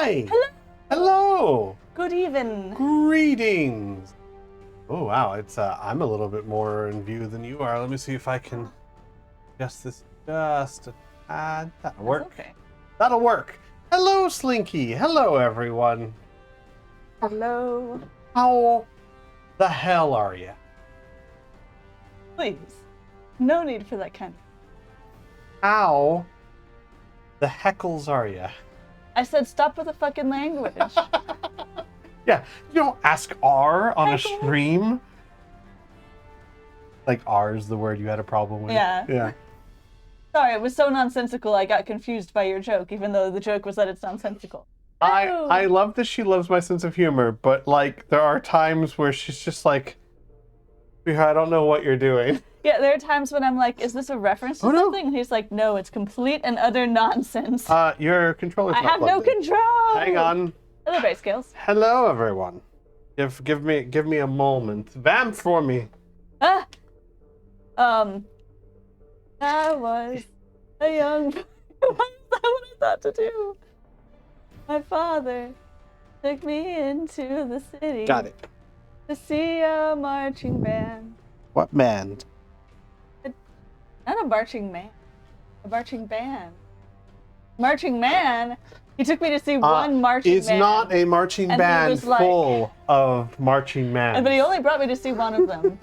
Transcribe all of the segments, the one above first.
Hi. Hello. Hello. Good even. Greetings. Oh wow, it's I'm a little bit more in view than you are. Let me see if I can adjust this just a tad. That'll work. Okay. That'll work. Hello, Slinky. Hello, everyone. Hello. How the hell are you? Please. No need for that kind. How the heckles are you? I said stop with the fucking language. Yeah, you don't ask R on a Heckles. stream. Like R is the word you had a problem with. Yeah. Yeah. Sorry, it was so nonsensical I got confused by your joke, even though the joke was that it's nonsensical. I love that she loves my sense of humor, but like there are times where she's just like, I don't know what you're doing. Yeah, there are times when I'm like, is this a reference to Oh, no. something? And he's like, no, it's complete and utter nonsense. Your controller's I not have no plugged in. control! Hang on. Hello, Great Scales. Hello, everyone. Give me a moment. Vamp for me. Ah! I was a young boy. Why is that what I thought to do? My father took me into the city. Got it. To see a marching band. What man? Not a marching man. A marching band. Marching man? He took me to see one marching It's man. not a marching And he band was like- full of marching men. But he only brought me to see one of them.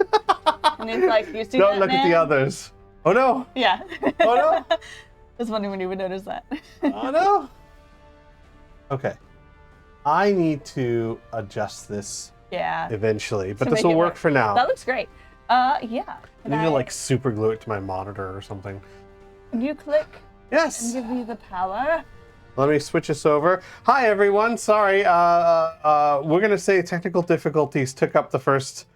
And he's like, you see Don't that look at the man?" others. Oh no! Yeah. Oh no! It's funny when you would notice that. Oh no! Okay. I need to adjust this Yeah. eventually, but To this make will it work for now. That looks great. Yeah. I need to like super glue it to my monitor or something. Can you click and Yes. give me the power? Let me switch this over. Hi everyone. Sorry. We're gonna say technical difficulties took up the first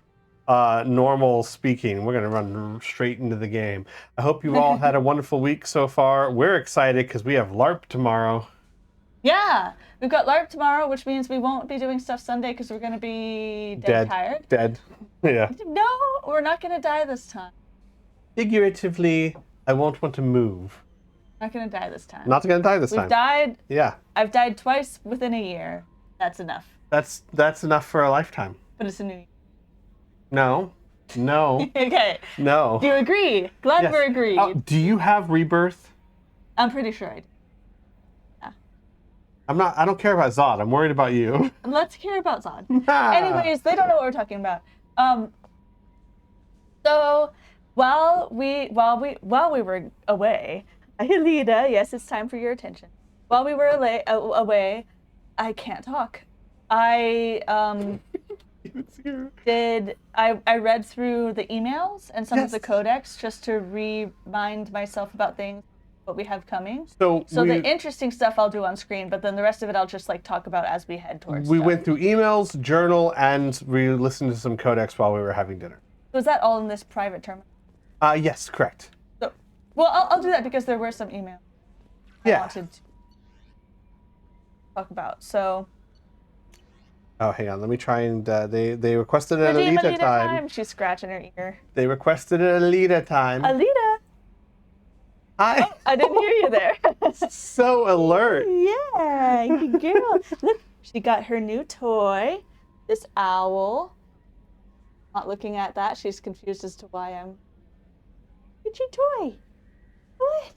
normal speaking. We're gonna run straight into the game. I hope you all had a wonderful week so far. We're excited because we have LARP tomorrow. Yeah. We've got LARP tomorrow, which means we won't be doing stuff Sunday because we're going to be dead tired. Dead. Yeah. No, we're not going to die this time. Figuratively, I won't want to move. Not going to die this time. Not gonna die this We've time. died. Yeah. I've died twice within a year. That's enough. That's enough for a lifetime. But it's a new year. No. No. Okay. No. Do you agree? Glad Yes. we're agreed. Oh, do you have rebirth? I'm pretty sure I do. I don't care about Zod. I'm worried about you. Let's hear about Zod. Anyways, they don't know what we're talking about. So while we were away, Alida, yes, it's time for your attention. While we were away, I can't talk. I read through the emails and some of the codex just to remind myself about things what we have coming. So the interesting stuff I'll do on screen, but then the rest of it I'll just like talk about as we head towards. We stuff. went through emails, journal, and we listened to some codex while we were having dinner. Was that all in this private terminal? Yes, correct. So, well, I'll do that because there were some emails I wanted to talk about. So. Oh, hang on. Let me try and they requested an Alita time. She's scratching her ear. They requested an Alita time. Alita. Hi. Oh, I didn't hear you there. So alert. Yeah, good girl. Look, she got her new toy, this owl. Not looking at that, she's confused as to why I'm. It's your toy. What?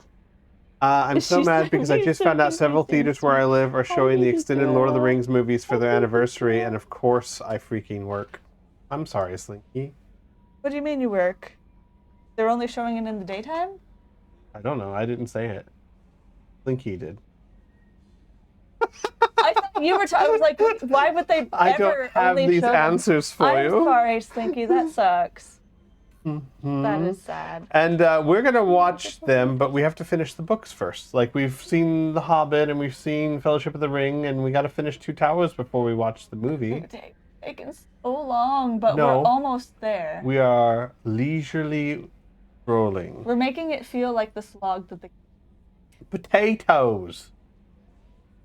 I'm so mad because I just found out several theaters where I live are showing the extended Lord of the Rings movies for their anniversary, and of course I freaking work. I'm sorry, Slinky. What do you mean you work? They're only showing it in the daytime? I don't know. I didn't say it. Slinky did. I thought you were. I was like, why would they I ever don't have only these show them? answers for I'm you. sorry, Slinky. That sucks. Mhm. That is sad. And we're gonna watch them, but we have to finish the books first. Like we've seen The Hobbit and we've seen Fellowship of the Ring, and we got to finish Two Towers before we watch the movie. It's taking so long, but No. we're almost there. We are leisurely rolling. We're making it feel like the slog that the Potatoes.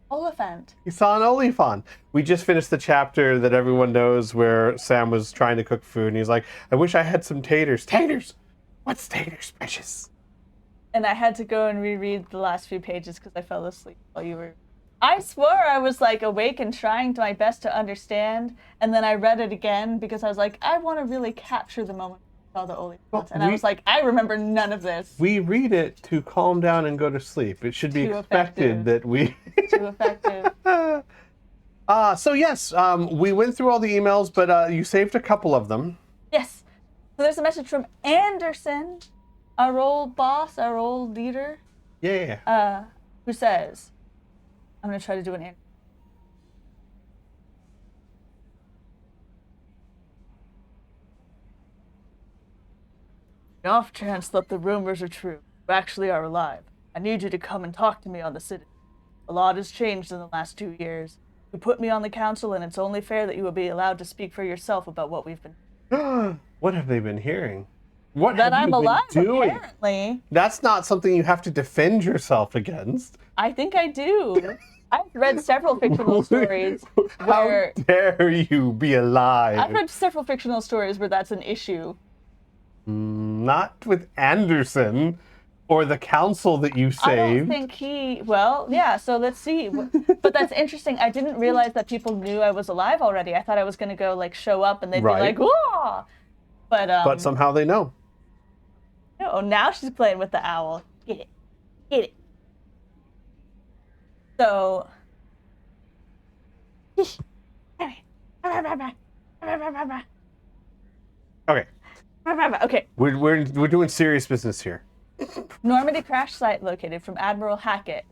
Oliphant. You saw an Oliphant. We just finished the chapter that everyone knows where Sam was trying to cook food, and he's like, I wish I had some taters. Taters? What's taters, precious? And I had to go and reread the last few pages because I fell asleep while you were I swore I was like awake and trying my best to understand, and then I read it again because I was like, I want to really capture the moment I saw the Oliphant, and I was like, I remember none of this. We read it to calm down and go to sleep. It should be Too expected effective. that we. Too effective. So yes, we went through all the emails, but you saved a couple of them. Yes. So there's a message from Anderson, our old boss, our old leader, Yeah. who says, I'm going to try to do an Anderson. The off chance that the rumors are true, you actually are alive. I need you to come and talk to me on the city. A lot has changed in the last 2 years. You put me on the council, and it's only fair that you will be allowed to speak for yourself about what we've been. What have they been hearing? What That have I'm you alive, been doing? apparently. That's not something you have to defend yourself against. I think I do. I've read several fictional stories where How dare you be alive? I've read several fictional stories where that's an issue. Not with Anderson or the council that you saved. I don't think he. Well, yeah. So let's see. But that's interesting. I didn't realize that people knew I was alive already. I thought I was gonna go like show up and they'd Right. be like, "Whoa!" But somehow they know. No, now she's playing with the owl. Get it, get it. So. Okay. Okay. We're doing serious business here. Normandy crash site located from Admiral Hackett.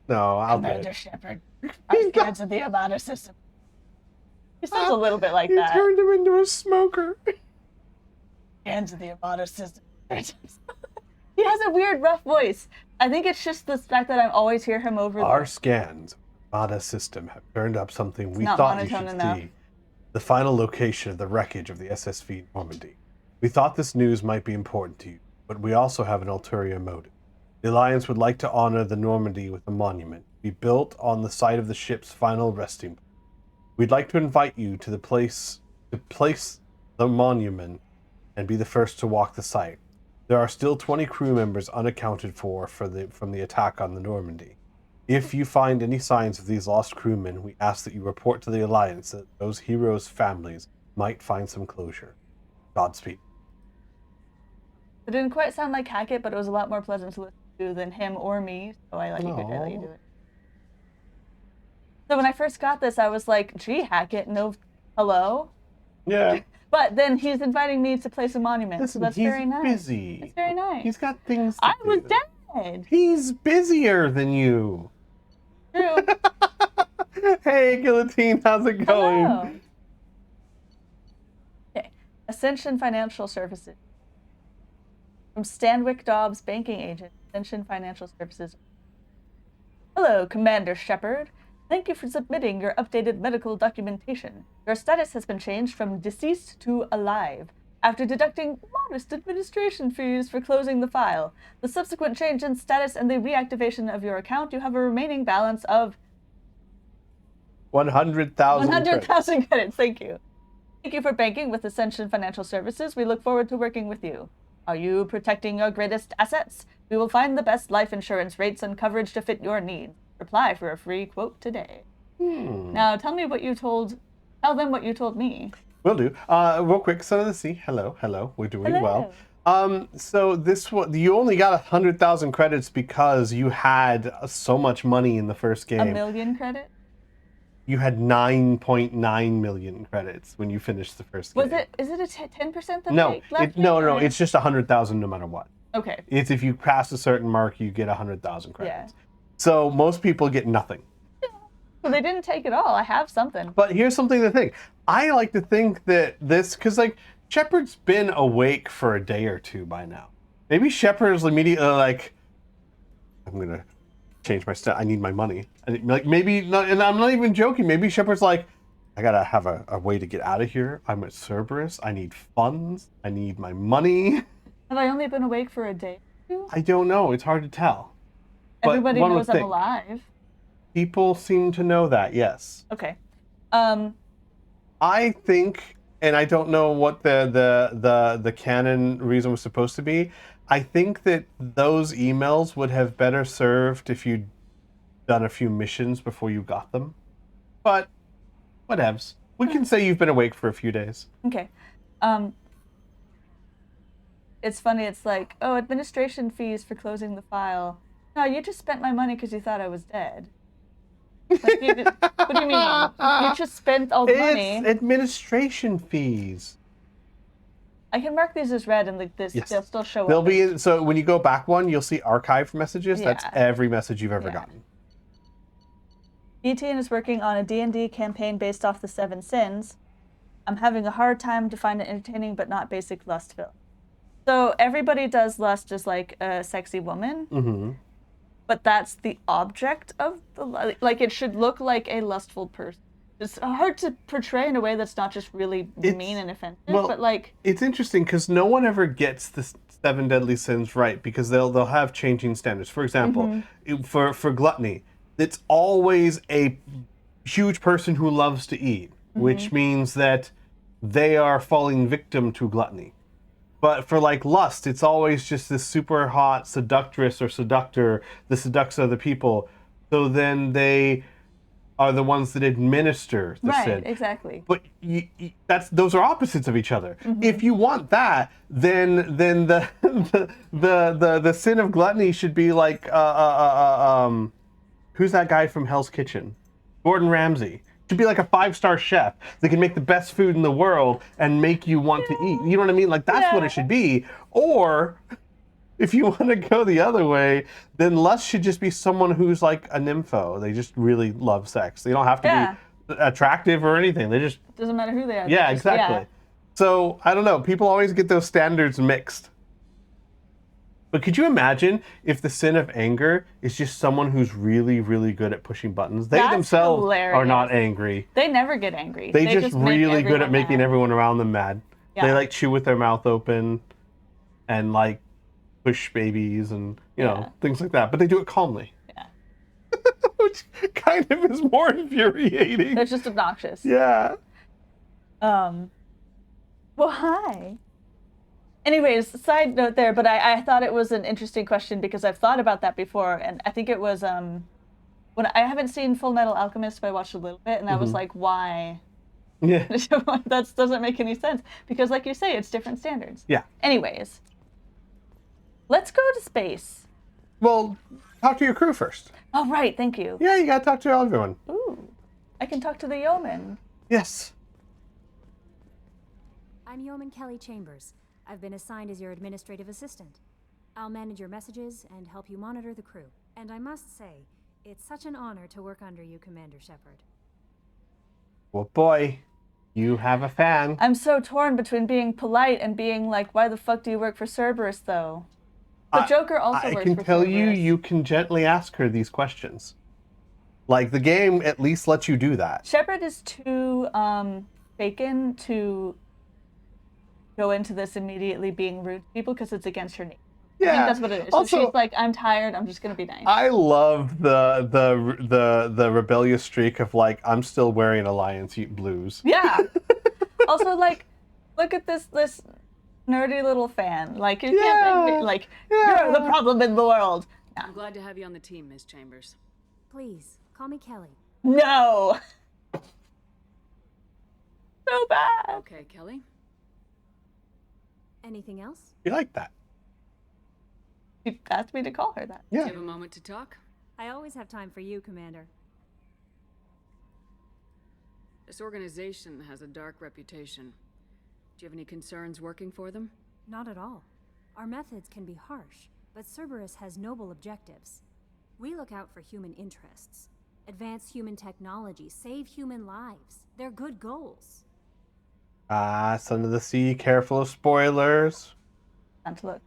No, I'll do Commander it. Shepard. I'm scared of the Amada system. He sounds a little bit like You that. turned him into a smoker. Hands of the Amada system. He has a weird, rough voice. I think it's just the fact that I always hear him over Our scans, Armada system, have turned up something we not thought you monotone should enough. see. The final location of the wreckage of the SSV Normandy. We thought this news might be important to you, but we also have an ulterior motive. The Alliance would like to honor the Normandy with a monument, be built on the site of the ship's final resting place. We'd like to invite you to the place to place the monument and be the first to walk the site. There are still 20 crew members unaccounted for from the attack on the Normandy. If you find any signs of these lost crewmen, we ask that you report to the Alliance so that those heroes' families might find some closure. Godspeed. It didn't quite sound like Hackett, but it was a lot more pleasant to listen to than him or me, so I let you do it. So when I first got this, I was like, gee, Hackett, no hello? Yeah. But then he's inviting me to place a monument, Listen, so that's he's very nice. busy. It's very nice. He's got things to I do. was dead. He's busier than you. True. Hey, Guillotine, how's it going? Hello. Okay. Ascension Financial Services. From Stanwyck Dobbs, banking agent, Ascension Financial Services. Hello, Commander Shepard. Thank you for submitting your updated medical documentation. Your status has been changed from deceased to alive, after deducting modest administration fees for closing the file. The subsequent change in status and the reactivation of your account, you have a remaining balance of 100,000 100,000 credits. Thank you. Thank you for banking with Ascension Financial Services. We look forward to working with you. Are you protecting your greatest assets? We will find the best life insurance rates and coverage to fit your needs. Reply for a free quote today. Now, tell them what you told me. Will do. Real quick, Son of the Sea. Hello. We're doing well. So this one, you only got 100,000 credits because you had so much money in the first game. 1 million credit? You had 9.9 million credits when you finished the first game. Is it a 10% that No, left no. It's just 100,000 no matter what. Okay. It's if you pass a certain mark, you get 100,000 credits. Yeah. So most people get nothing. So they didn't take it all. I have something. But here's something to think. I like to think that this, because like Shepard's been awake for a day or two by now. Maybe Shepard's immediately like, I'm gonna change my stuff. I need my money. And like maybe not, and I'm not even joking. Maybe Shepard's like, I gotta have a way to get out of here. I'm at Cerberus. I need funds. I need my money. Have I only been awake for a day or two? I don't know. It's hard to tell. But Everybody one knows would I'm think. alive. People seem to know that, yes. Okay. I think, and I don't know what the canon reason was supposed to be. I think that those emails would have better served if you'd done a few missions before you got them. But whatevs. We can say you've been awake for a few days. Okay. It's funny. It's like, oh, administration fees for closing the file. No, you just spent my money because you thought I was dead. Like, what do you mean? You just spent all the money. It's administration fees. I can mark these as red, and like this, Yes. they'll still show They'll up. be so when you go back one, you'll see archived messages. That's Yeah. every message you've ever Yeah. gotten. BTN is working on a D&D campaign based off the Seven Sins. I'm having a hard time to find it entertaining but not basic lust film. So everybody does lust as like a sexy woman, Mm-hmm. but that's the object of the like. It should look like a lustful person. It's hard to portray in a way that's not just really mean and offensive, but like it's interesting because no one ever gets the seven deadly sins right because they'll have changing standards. For example, for gluttony, it's always a huge person who loves to eat, which means that they are falling victim to gluttony. But for like lust, it's always just this super hot seductress or seductor that seducts other people. So then they are the ones that administer the sin. right, exactly. But those are opposites of each other. If you want that, then the the sin of gluttony should be like who's that guy from Hell's Kitchen? Gordon Ramsay. Should be like a 5-star chef that can make the best food in the world and make you want to eat. You know what I mean? Like that's what it should be. Or if you want to go the other way, then lust should just be someone who's like a nympho. They just really love sex. They don't have to be attractive or anything. They just Doesn't matter who they are. yeah, Just- exactly. So I don't know. People always get those standards mixed. But could you imagine if the sin of anger is just someone who's really, really good at pushing buttons? They That's themselves are hilarious. not angry. They never get angry. They just make really good at everyone making mad. everyone around them mad. They Yeah. like chew with their mouth open and like push babies and you know things like that. But they do it calmly. Yeah. Which kind of is more infuriating. They're just obnoxious. Yeah. Well, hi. Anyways, side note there, but I thought it was an interesting question because I've thought about that before, and I think it was when I haven't seen Full Metal Alchemist, but I watched a little bit, and I was like, why? Yeah. That doesn't make any sense because, like you say, it's different standards. Yeah. Anyways, let's go to space. Well, talk to your crew first. Oh, right. Thank you. Yeah, you gotta talk to everyone. Ooh, I can talk to the yeoman. Yes. I'm Yeoman Kelly Chambers. I've been assigned as your administrative assistant. I'll manage your messages and help you monitor the crew. And I must say, it's such an honor to work under you, Commander Shepard. Well, boy, you have a fan. I'm so torn between being polite and being like, why the fuck do you work for Cerberus, though? But Joker also I works can for tell you, Cerberus. you can gently ask her these questions. Like, the game at least lets you do that. Shepard is too faken to go into this immediately being rude to people because it's against her nature. I think that's what it is. Also, so she's like, I'm tired, I'm just gonna be nice. I love the rebellious streak of like, I'm still wearing Alliance blues. Yeah. Also, like, look at this nerdy little fan. Like, you can't make me, like, you're the problem in the world. I'm glad to have you on the team, Ms. Chambers. Please, call me Kelly. No. So bad. Okay, Kelly. Anything else? You like that? You asked me to call her that. Do Yeah. you have a moment to talk? I always have time for you, Commander. This organization has a dark reputation. Do you have any concerns working for them? Not at all. Our methods can be harsh, but Cerberus has noble objectives. We look out for human interests, advance human technology, save human lives. They're good goals. Son of the Sea, careful of spoilers. Time to look.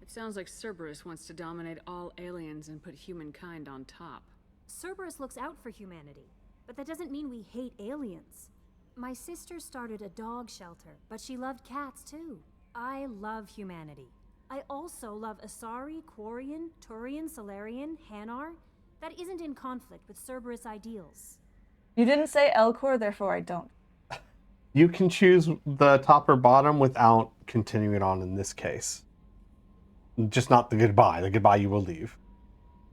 It sounds like Cerberus wants to dominate all aliens and put humankind on top. Cerberus looks out for humanity, but that doesn't mean we hate aliens. My sister started a dog shelter, but she loved cats too. I love humanity. I also love Asari, Quarian, Turian, Solarian, Hanar. That isn't in conflict with Cerberus ideals. You didn't say Elcor, therefore I don't. You can choose the top or bottom without continuing on in this case. Just not the goodbye. The goodbye you will leave.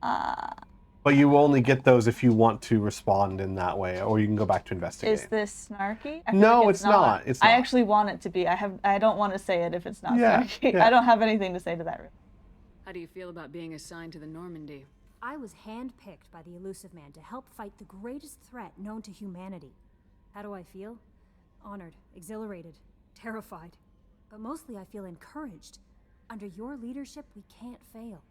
But you only get those if you want to respond in that way, or you can go back to investigate. Is this snarky? I feel No, like it's not. It's I not. actually want it to be. I don't want to say it if it's not Yeah, snarky. yeah. I don't have anything to say to that. Really. How do you feel about being assigned to the Normandy? I was handpicked by the Elusive Man to help fight the greatest threat known to humanity. How do I feel? Honored, exhilarated, terrified. But mostly I feel encouraged. Under your leadership, we can't fail.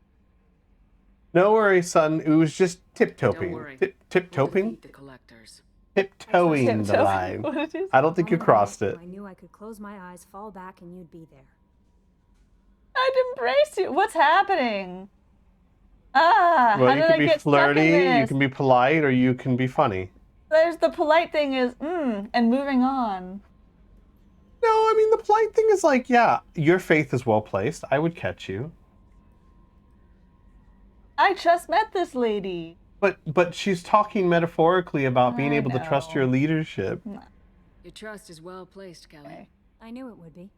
No worries, son. It was just Don't tiptoeing. worry. We'll Tiptoeing? defeat the collectors. Tiptoeing the Tiptoe. line. What it is? I don't think you Moment I crossed met it. you, I knew I could close my eyes, fall back, and you'd be there. I'd embrace you. What's happening? How Well, you did can I be get flirty, stuck in you this? can be polite, or you can be funny. There's the polite thing is and moving on. No, I mean, the polite thing is like, yeah, your faith is well placed. I would catch you. I just met this lady. But she's talking metaphorically about being I able to trust your know. leadership. Your trust is well placed, Kelly. Okay. I knew it would be.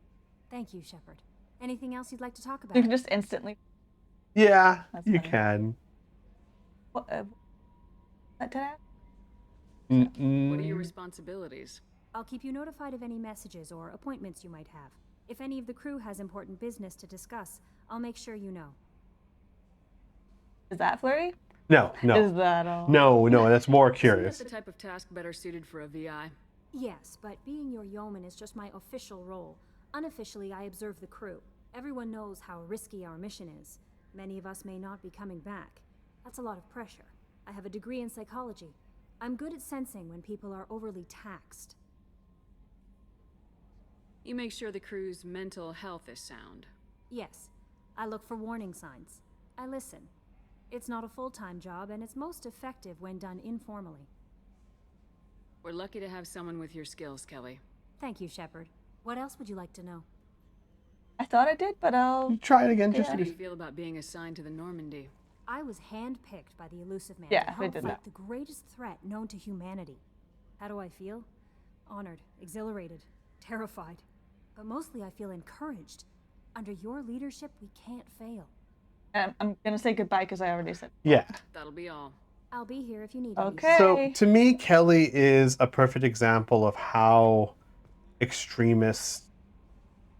Thank you, Shepard. Anything else you'd like to talk about? You can just instantly. Yeah, That's you funny. can. What did I? What are your responsibilities? I'll keep you notified of any messages or appointments you might have. If any of the crew has important business to discuss, I'll make sure you know. Is that flirty? No, no. Is that all? No, that's more Isn't curious. that the type of task better suited for a VI? Yes, but being your yeoman is just my official role. Unofficially, I observe the crew. Everyone knows how risky our mission is. Many of us may not be coming back. That's a lot of pressure. I have a degree in psychology. I'm good at sensing when people are overly taxed. You make sure the crew's mental health is sound. Yes, I look for warning signs. I listen. It's not a full-time job, and it's most effective when done informally. We're lucky to have someone with your skills, Kelly. Thank you, Shepard. What else would you like to know? I thought I did, but I'll. Try it again, just How to do be. you feel about being assigned to the Normandy? I was handpicked by the Elusive Man Yeah, to they help did fight that. the greatest threat known to humanity. How do I feel? Honored, exhilarated, terrified. But mostly I feel encouraged. Under your leadership, we can't fail. I'm gonna say goodbye because I already said. Yeah. That'll be all. I'll be here if you need Okay. me. So to me, Kelly is a perfect example of how extremists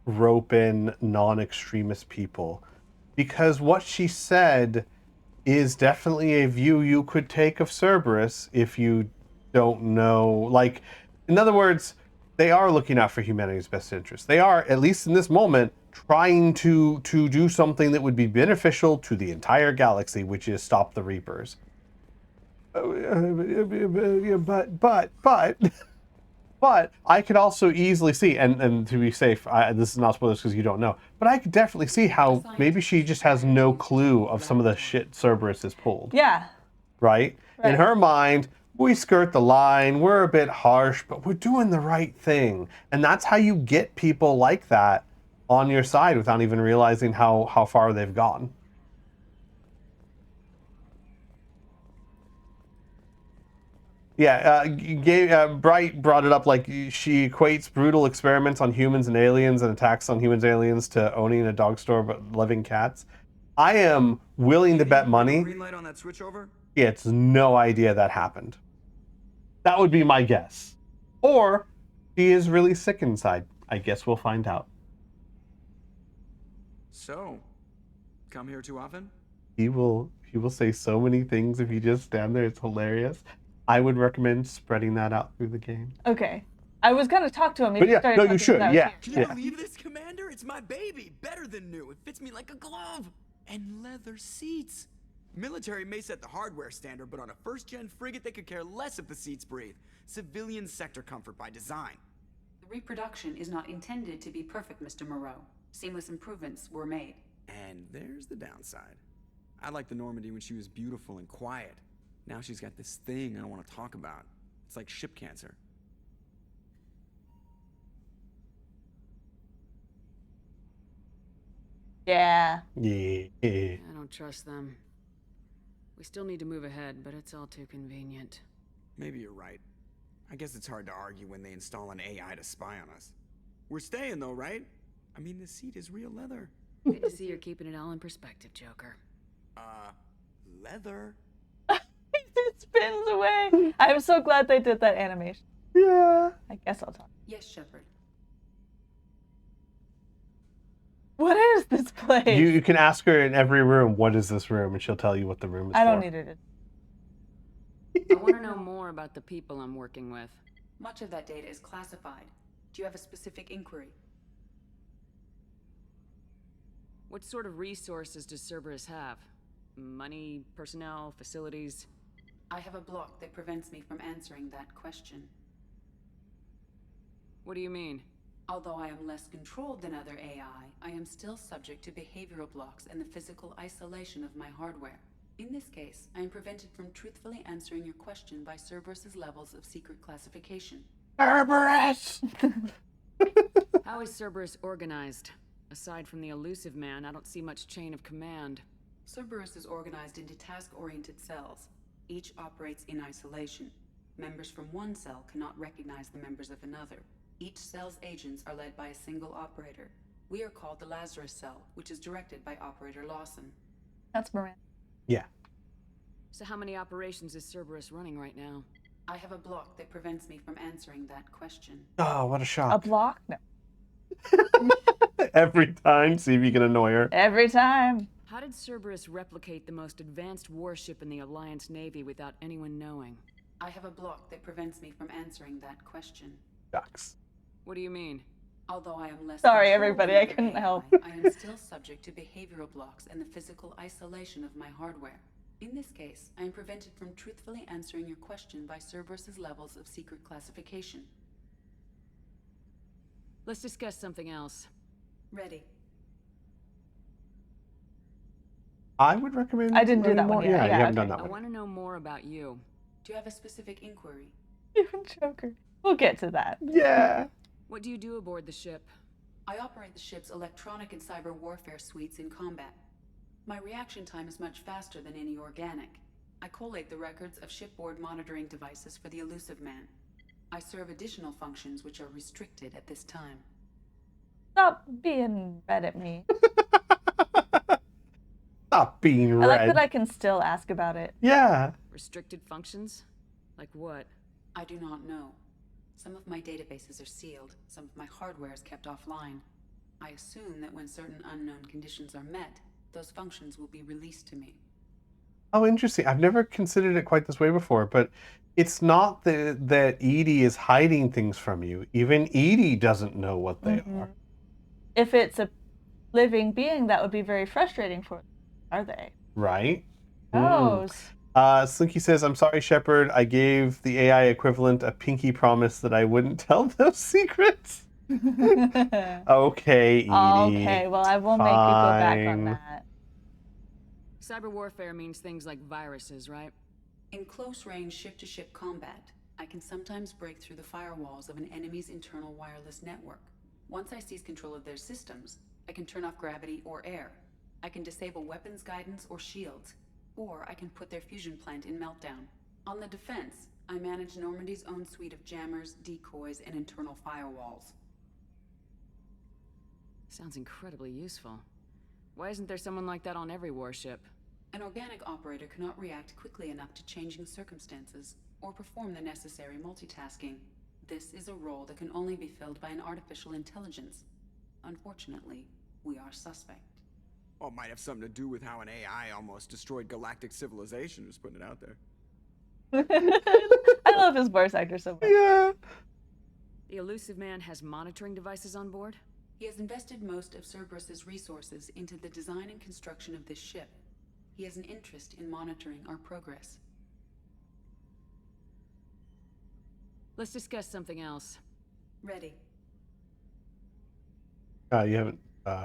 rope in non-extremist people, because what she said is definitely a view you could take of Cerberus if you don't know. Like, in other words, they are looking out for humanity's best interest. They are, at least in this moment, trying to do something that would be beneficial to the entire galaxy, which is stop the Reapers. But I could also easily see, and to be safe, this is not spoilers because you don't know, but I could definitely see how maybe she just has no clue of some of the shit Cerberus has pulled, Yeah. right? In Right. her mind, we skirt the line, we're a bit harsh, but we're doing the right thing. And that's how you get people like that on your side without even realizing how far they've gone. Yeah, Bright brought it up like she equates brutal experiments on humans and aliens and attacks on humans and aliens to owning a dog store but loving cats. I am willing to bet money Green light on that switch over? he has no idea that happened. That would be my guess. Or he is really sick inside. I guess we'll find out. So, come here too often? He will say so many things if you just stand there. It's hilarious. I would recommend spreading that out through the game. Okay. I was gonna talk to him. But yeah, no, you should. Yeah, Can you yeah. believe this, Commander? It's my baby. Better than new. It fits me like a glove. And leather seats. Military may set the hardware standard, but on a first-gen frigate, they could care less if the seats breathe. Civilian sector comfort by design. The reproduction is not intended to be perfect, Mr. Moreau. Seamless improvements were made. And there's the downside. I liked the Normandy when she was beautiful and quiet. Now she's got this thing I don't want to talk about. It's like ship cancer. Yeah. Yeah. I don't trust them. We still need to move ahead, but it's all too convenient. Maybe you're right. I guess it's hard to argue when they install an AI to spy on us. We're staying though, right? I mean, the seat is real leather. Good to see you're keeping it all in perspective, Joker. Leather? It spins away. I'm so glad they did that animation. Yeah. I guess I'll talk. Yes, Shepard. What is this place? You can ask her in every room, what is this room? And she'll tell you what the room is I don't for. need it. I want to know more about the people I'm working with. Much of that data is classified. Do you have a specific inquiry? What sort of resources does Cerberus have? Money, personnel, facilities? I have a block that prevents me from answering that question. What do you mean? Although I am less controlled than other AI, I am still subject to behavioral blocks and the physical isolation of my hardware. In this case, I am prevented from truthfully answering your question by Cerberus's levels of secret classification. Cerberus! How is Cerberus organized? Aside from the elusive man, I don't see much chain of command. Cerberus is organized into task-oriented cells. Each operates in isolation. Members from one cell cannot recognize the members of another. Each cell's agents are led by a single operator. We are called the Lazarus Cell, which is directed by Operator Lawson. That's Miranda. Yeah. So how many operations is Cerberus running right now? I have a block that prevents me from answering that question. Oh, what a A shock. block? No. Every time, see if you can annoy her. Every time. How did Cerberus replicate the most advanced warship in the Alliance Navy without anyone knowing? I have a block that prevents me from answering that question. Shucks. What do you mean? Although I am less Sorry, controlled everybody, than I other couldn't AI, help. I am still subject to behavioral blocks and the physical isolation of my hardware. In this case, I am prevented from truthfully answering your question by Cerberus's levels of secret classification. Let's discuss something else. Ready. I would recommend. I didn't do that learning one more. yet. Yeah, Yeah, you haven't okay. done I that one. want to know more about you. Do you have a specific inquiry? Even Joker. We'll get to that. Yeah. What do you do aboard the ship? I operate the ship's electronic and cyber warfare suites in combat. My reaction time is much faster than any organic. I collate the records of shipboard monitoring devices for the elusive man. I serve additional functions which are restricted at this time. Stop being red at me. Stop being I red. like that I can still ask about it. Yeah. Restricted functions? Like what? I do not know. Some of my databases are sealed, some of my hardware is kept offline. I assume that when certain unknown conditions are met, those functions will be released to me. Oh, interesting. I've never considered it quite this way before, but it's not that Edie is hiding things from you. Even Edie doesn't know what they are. If it's a living being, that would be very frustrating for them, are they? Right? Oh. Slinky says, I'm sorry, Shepard. I gave the AI equivalent a pinky promise that I wouldn't tell those secrets. Okay, Edie. Okay, well, I will make you go back on Fine. that. Cyber warfare means things like viruses, right? In close-range ship-to-ship combat, I can sometimes break through the firewalls of an enemy's internal wireless network. Once I seize control of their systems, I can turn off gravity or air. I can disable weapons guidance or shields, or I can put their fusion plant in meltdown. On the defense, I manage Normandy's own suite of jammers, decoys, and internal firewalls. Sounds incredibly useful. Why isn't there someone like that on every warship? An organic operator cannot react quickly enough to changing circumstances or perform the necessary multitasking. This is a role that can only be filled by an artificial intelligence. Unfortunately, we are suspect. Well, it might have something to do with how an AI almost destroyed galactic civilization, just putting it out there. I love his voice actor so much. Yeah. The elusive man has monitoring devices on board? He has invested most of Cerberus's resources into the design and construction of this ship. He has an interest in monitoring our progress. Let's discuss something else. Ready. You haven't.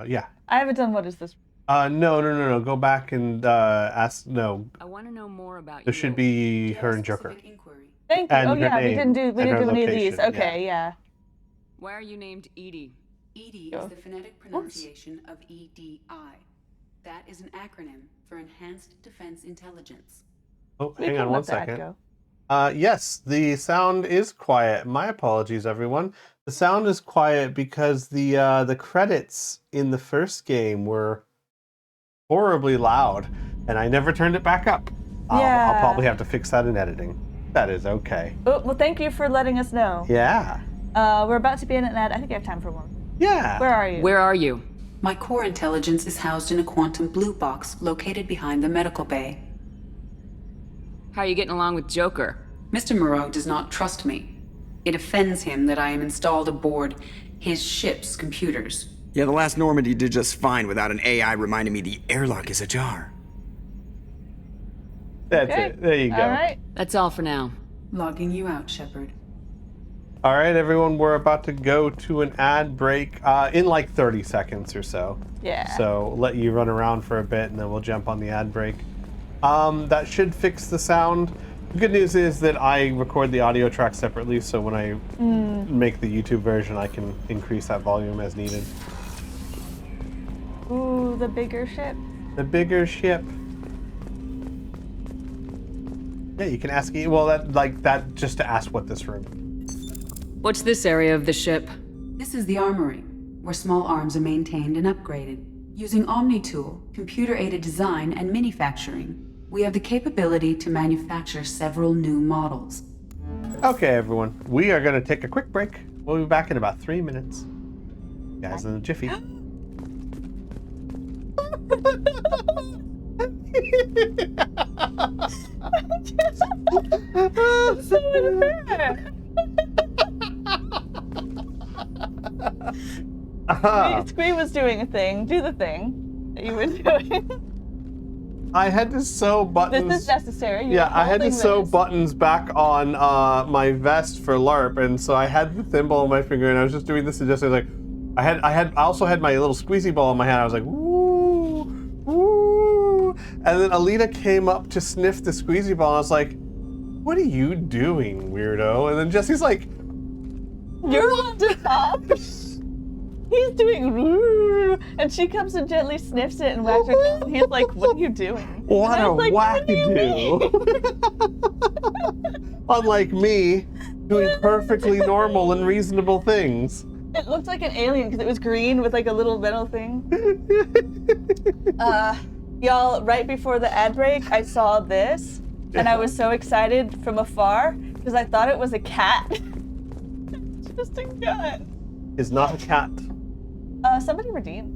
Yeah. I haven't done what is this? No. Go back and ask. No, I want to know more about this you. should Do be you have her a and Joker. specific inquiry? Thank you. And Oh her yeah, we name didn't do and her any of these. location, Okay, yeah. Why are you named Edie? EDI Go. is the phonetic pronunciation of EDI. That is an acronym for Enhanced Defense Intelligence. Oh, We hang can on one let that second. go. Yes, the sound is quiet. My apologies, everyone. The sound is quiet because the credits in the first game were horribly loud, and I never turned it back up. I'll probably have to fix that in editing. That is okay. Oh, well, thank you for letting us know. Yeah. We're about to be in an ad. I think I have time for one. Yeah. Where are you? Where are you? My core intelligence is housed in a quantum blue box located behind the medical bay. How are you getting along with Joker? Mr. Moreau does not trust me. It offends him that I am installed aboard his ship's computers. Yeah, the last Normandy did just fine without an AI reminding me the airlock is ajar. That's Okay. it. There you go. All right. That's all for now. Logging you out, Shepard. All right, everyone, we're about to go to an ad break in like 30 seconds or so. Yeah. So let you run around for a bit, and then we'll jump on the ad break. That should fix the sound. The good news is that I record the audio track separately, so when I make the YouTube version, I can increase that volume as needed. Ooh, the bigger ship. The bigger ship. Yeah, you can ask. Well, that just to ask what this room. What's this area of the ship? This is the armory, where small arms are maintained and upgraded. Using OmniTool, computer-aided design, and manufacturing, we have the capability to manufacture several new models. Okay, everyone, we are going to take a quick break. We'll be back in about 3 minutes. Guys, in a jiffy. That's so unfair. Squee was doing a thing. Do the thing that you were doing. I had to sew buttons. This is necessary. You're Yeah, I had to holding sew this. buttons back on my vest for LARP, and so I had the thimble on my finger, and I was just doing this, and just like, I also had my little squeezy ball in my hand. I was like, woo, woo, and then Alita came up to sniff the squeezy ball, and I was like, what are you doing, weirdo? And then Jesse's like, You're on top. He's doing "Roo," and she comes and gently sniffs it and whacks her tail. And he's like, "What are you doing?" what And I a was like, "What do you wackadoo. Unlike me, doing perfectly normal and reasonable things. It looked like an alien because it was green with like a little metal thing. Y'all, right before the ad break, I saw this, and I was so excited from afar because I thought it was a cat. Just a cat. Is not a cat. Somebody redeemed.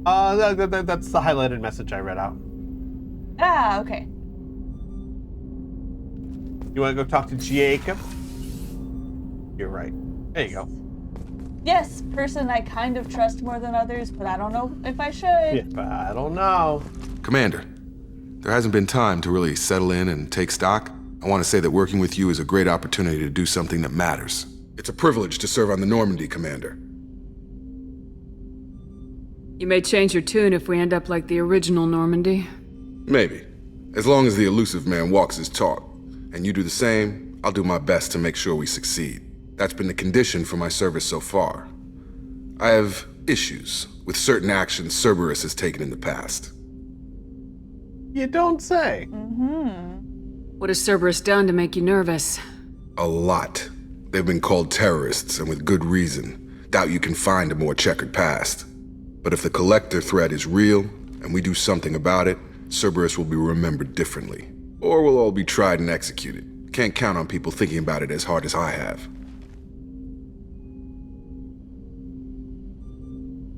That's the highlighted message I read out. Ah, okay. You want to go talk to Jacob? You're right. There you go. Yes, person I kind of trust more than others, but I don't know if I should. Yeah, but I don't know. Commander, there hasn't been time to really settle in and take stock. I want to say that working with you is a great opportunity to do something that matters. It's a privilege to serve on the Normandy, Commander. You may change your tune if we end up like the original Normandy. Maybe. As long as the elusive man walks his talk, and you do the same, I'll do my best to make sure we succeed. That's been the condition for my service so far. I have issues with certain actions Cerberus has taken in the past. You don't say. What has Cerberus done to make you nervous? A lot. They've been called terrorists, and with good reason. Doubt you can find a more checkered past. But if the Collector threat is real, and we do something about it, Cerberus will be remembered differently. Or we'll all be tried and executed. Can't count on people thinking about it as hard as I have.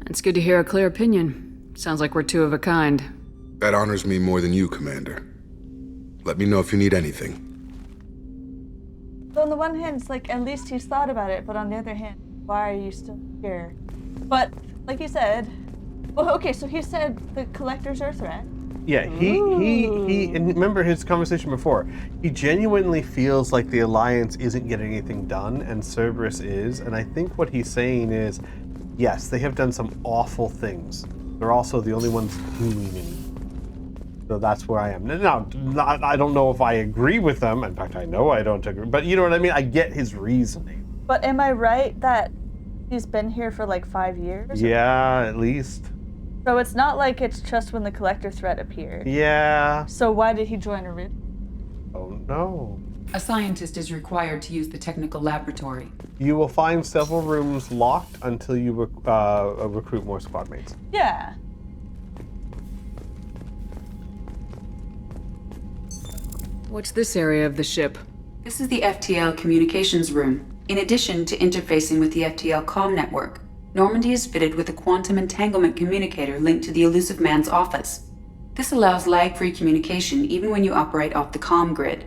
It's good to hear a clear opinion. Sounds like we're two of a kind. That honors me more than you, Commander. Let me know if you need anything. So on the one hand, it's like, at least he's thought about it, but on the other hand, why are you still here? But, like you said, well, okay, so he said the Collectors are a threat. Yeah, he and remember his conversation before. He genuinely feels like the Alliance isn't getting anything done, and Cerberus is. And I think what he's saying is, yes, they have done some awful things. They're also the only ones doing it. So that's where I am. Now, I don't know if I agree with them. In fact, I know I don't agree. But you know what I mean? I get his reasoning. But am I right that he's been here for like 5 years? Yeah, at least. So it's not like it's just when the Collector threat appeared. Yeah. So why did he join a rid? Oh no. A scientist is required to use the technical laboratory. You will find several rooms locked until you recruit more squad mates. Yeah. What's this area of the ship? This is the FTL communications room. In addition to interfacing with the FTL comm network, Normandy is fitted with a quantum entanglement communicator linked to the Elusive Man's office. This allows lag-free communication even when you operate off the comm grid.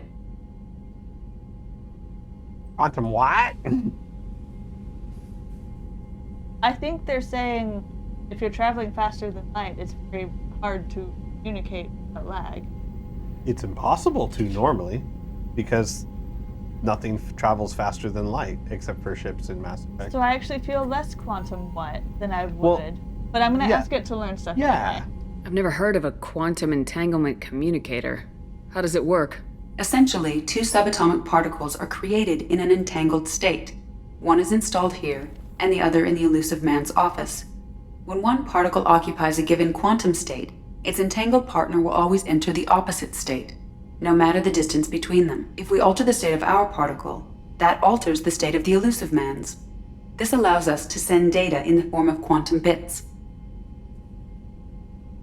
Quantum what? I think they're saying if you're traveling faster than light, it's very hard to communicate without lag. It's impossible to normally, because nothing travels faster than light except for ships in Mass Effect. So I actually feel less quantum what than I would. Well, but I'm gonna yeah. ask it to learn stuff. Yeah. Anyway. I've never heard of a quantum entanglement communicator. How does it work? Essentially, two subatomic particles are created in an entangled state. One is installed here, and the other in the Elusive Man's office. When one particle occupies a given quantum state, its entangled partner will always enter the opposite state, no matter the distance between them. If we alter the state of our particle, that alters the state of the Elusive Man's. This allows us to send data in the form of quantum bits.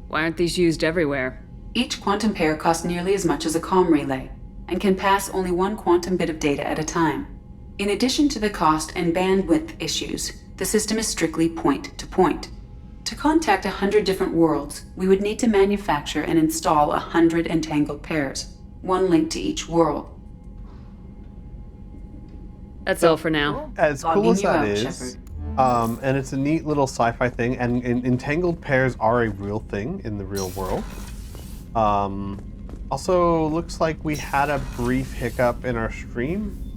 Why aren't these used everywhere? Each quantum pair costs nearly as much as a comm relay, and can pass only one quantum bit of data at a time. In addition to the cost and bandwidth issues, the system is strictly point-to-point. To contact 100 different worlds, we would need to manufacture and install 100 entangled pairs, one link to each world. That's all for now. As cool Logging as you that out, is, Shepard. and it's a neat little sci-fi thing, and entangled pairs are a real thing in the real world. Also, looks like we had a brief hiccup in our stream.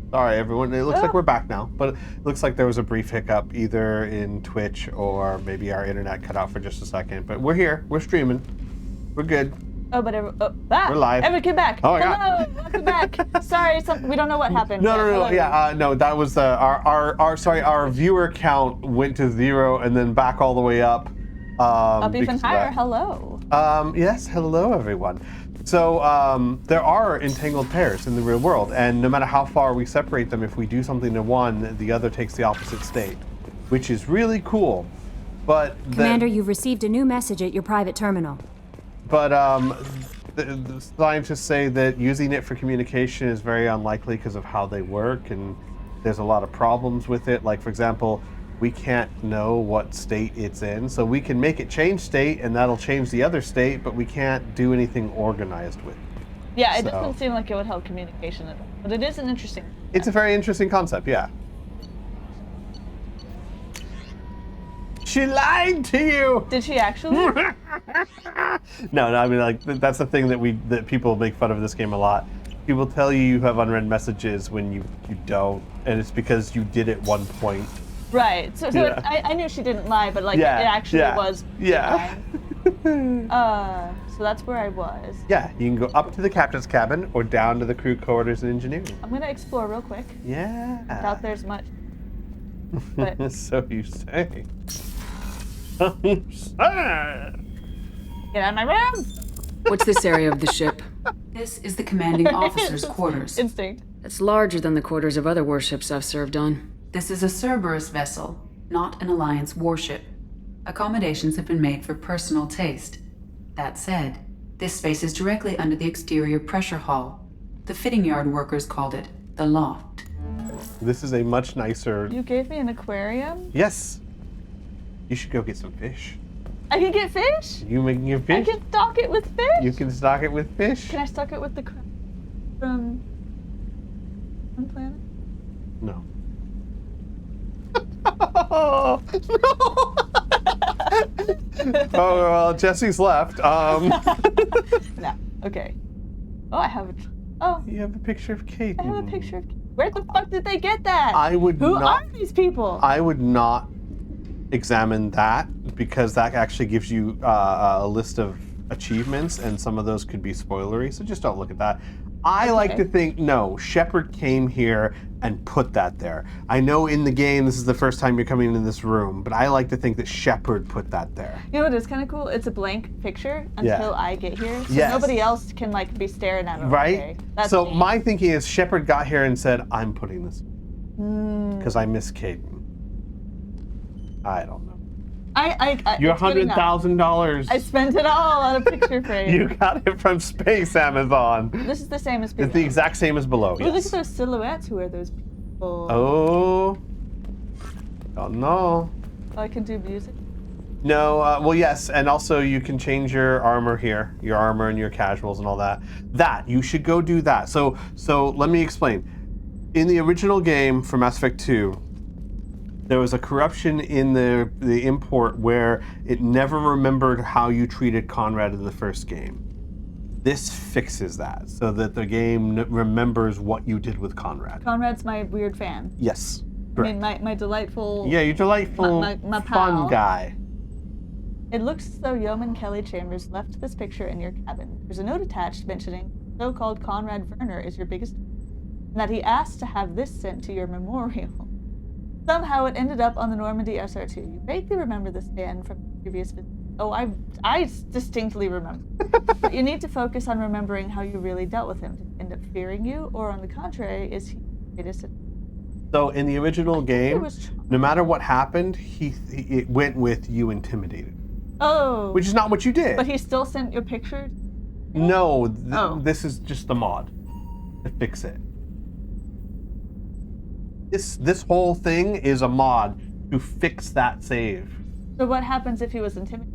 Sorry, everyone. It looks like we're back now, but it looks like there was a brief hiccup either in Twitch or maybe our internet cut out for just a second. But we're here. We're streaming. We're good. Oh, but We're live. Everyone came back. Oh my Hello, God. welcome back. Sorry, we don't know what happened. No, but no, no. hello. Yeah, no. That was our viewer count went to 0 and then back all the way up. Up even because of higher. that. Hello. Yes, hello everyone. So there are entangled pairs in the real world, and no matter how far we separate them, if we do something to one, the other takes the opposite state, which is really cool. But Commander, you've received a new message at your private terminal. But the scientists say that using it for communication is very unlikely because of how they work, and there's a lot of problems with it. Like, for example, we can't know what state it's in, so we can make it change state, and that'll change the other state, but we can't do anything organized with it. Yeah, it So- doesn't seem like it would help communication at all, but it is an interesting. It's a very interesting concept, yeah. She lied to you! Did she actually? No, I mean, like, that's the thing that people make fun of this game a lot. People tell you have unread messages when you don't, and it's because you did at one point. Right. So Yeah. I knew she didn't lie, but like Yeah, it actually yeah, was. yeah. lying. So that's where I was. Yeah, you can go up to the captain's cabin or down to the crew quarters and engineering. I'm gonna explore real quick. Yeah. Doubt there's much. But So you say. So you say. get out of my room. What's this area of the ship? This is the commanding officer's quarters. Instinct. It's larger than the quarters of other warships I've served on. This is a Cerberus vessel, not an Alliance warship. Accommodations have been made for personal taste. That said, this space is directly under the exterior pressure hull. The fitting yard workers called it the loft. This is a much nicer. You gave me an aquarium. Yes. You should go get some fish. I can get fish. You making your I fish? can stock it with fish. You can stock it with fish? Can I stock it with the crab from Planet? No. Oh, no. Oh, well, Jesse's left. No. Okay. Oh, I have a. Oh, You have a picture of Kate. I have a picture of. Where the fuck did they get that? I would Who not. are these people? I would not examine that because that actually gives you a list of achievements, and some of those could be spoilery. So just don't look at that. I like Okay. to think, no, Shepard came here and put that there. I know in the game this is the first time you're coming into this room, but I like to think that Shepard put that there. You know what is kind of cool? It's a blank picture Yeah. until I get here, so Yes. nobody else can like be staring at it. all Right? day. That's So neat. my thinking is Shepard got here and said, I'm putting this Hmm. because I miss Caden. I don't know. I Your it's good enough. $100,000. I spent it all on a picture frame. You got it from Space Amazon. This is the same as It's below. the exact same as below. Oh, look Yes. at those silhouettes. Who are those people? Oh. Don't know. Oh, I can do music. No, well, yes, and also you can change your armor here, your armor and your casuals and all that. You should go do that. So let me explain. In the original game for Mass Effect 2, there was a corruption in the import where it never remembered how you treated Conrad in the first game. This fixes that so that the game remembers what you did with Conrad. Conrad's my weird fan. Yes. I mean, my delightful. Yeah, you're delightful, my fun pal. guy. It looks as though Yeoman Kelly Chambers left this picture in your cabin. There's a note attached mentioning so-called Conrad Werner is your biggest, and that he asked to have this sent to your memorial. Somehow it ended up on the Normandy SR2. You vaguely remember this Dan from the previous visit. Oh, I distinctly remember. But you need to focus on remembering how you really dealt with him. Did he end up fearing you, or on the contrary, is he greatest? So in the original game, was no matter what happened, it went with you intimidated, Oh, which is not what you did. but he still sent your picture. No, Oh. this is just the mod to fix it. This whole thing is a mod to fix that save. So what happens if he was intimidated?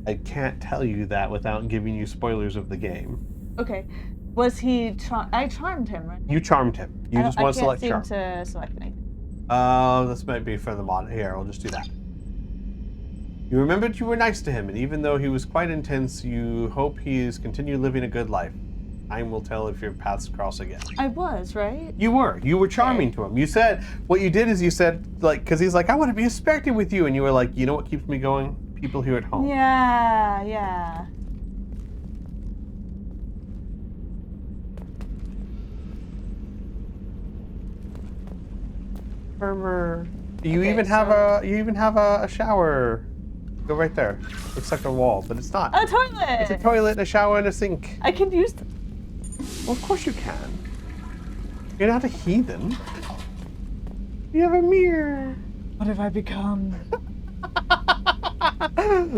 I can't tell you that without giving you spoilers of the game. Okay, was he? I charmed him, right? You charmed him. You just want to select I charm. can't seem to select anything. This might be for the mod. Here, I'll just do that. You remembered you were nice to him, and even though he was quite intense, you hope he's continued living a good life. Time will tell if your paths cross again. I was, right? You were charming to him. You said, what you did is you said, like, because he's like, I want to be respected with you, and you were like, you know what keeps me going? People here at home. Yeah. Murmur. You Okay, even have a shower. Go right there. Looks like a wall, but it's not. A toilet. It's a toilet, and a shower, and a sink. I can use them. Well, of course you can. You're not a heathen. You have a mirror. What have I become?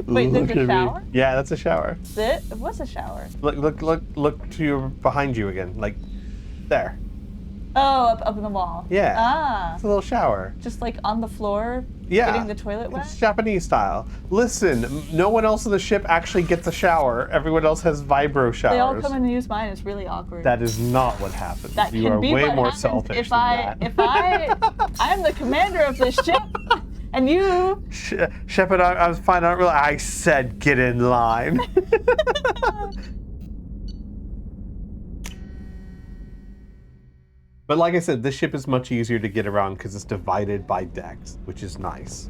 Wait, there's Look a at me. shower? Yeah, that's a shower. It was a shower. Look to your behind you again, like there. Oh, up in the wall. Yeah. Ah, It's a little shower. just like on the floor, Yeah. getting the toilet wet. It's Japanese style. Listen, no one else on the ship actually gets a shower. Everyone else has vibro showers. They all come in and use mine. It's really awkward. That is not what happens. That You can are be way what more happens selfish if than I that. I'm the commander of this ship, and you. Shepard, I was fine. I don't really. I said get in line. But like I said, this ship is much easier to get around because it's divided by decks, which is nice.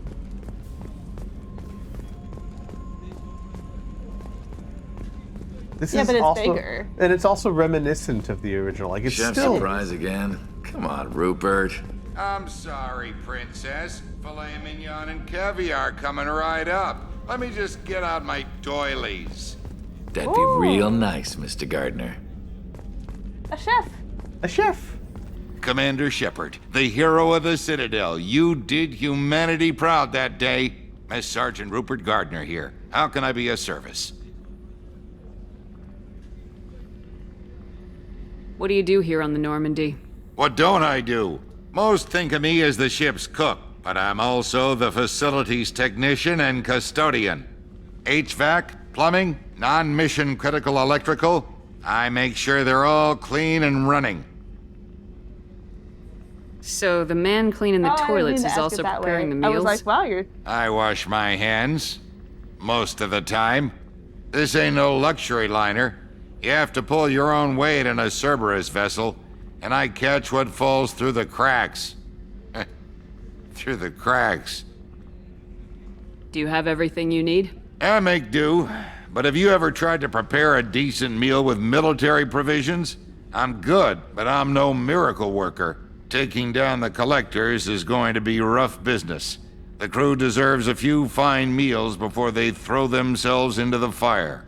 This Yeah, is but it's also, bigger. and it's also reminiscent of the original. Like it's Chef still. surprise again? Come on, Rupert. I'm sorry, Princess. Filet mignon and caviar coming right up. Let me just get out my doilies. That'd be real nice, Mr. Gardner. A chef. A chef. Commander Shepard, the hero of the Citadel. You did humanity proud that day. Miss Sergeant Rupert Gardner here. How can I be of service? What do you do here on the Normandy? What don't I do? Most think of me as the ship's cook, but I'm also the facilities technician and custodian. HVAC, plumbing, non-mission critical electrical. I make sure they're all clean and running. So the man cleaning the Oh, I didn't mean toilets to is ask also it that preparing way. the meals? I was like, wow, you're. I wash my hands. Most of the time. This ain't no luxury liner. You have to pull your own weight in a Cerberus vessel, and I catch what falls through the cracks. Through the cracks. Do you have everything you need? I make do. but have you ever tried to prepare a decent meal with military provisions? I'm good, but I'm no miracle worker. Taking down the collectors is going to be rough business. The crew deserves a few fine meals before they throw themselves into the fire.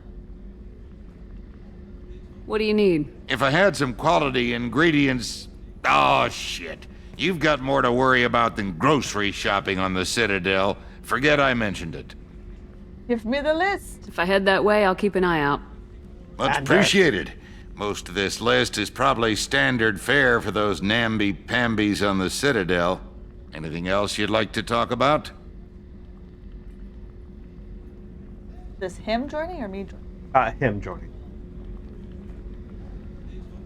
What do you need? If I had some quality ingredients... Oh, shit. You've got more to worry about than grocery shopping on the Citadel. Forget I mentioned it. Give me the list. If I head that way, I'll keep an eye out. Much appreciated. Most of this list is probably standard fare for those namby-pambies on the Citadel. Anything else you'd like to talk about? Is him joining or me joining? Him joining.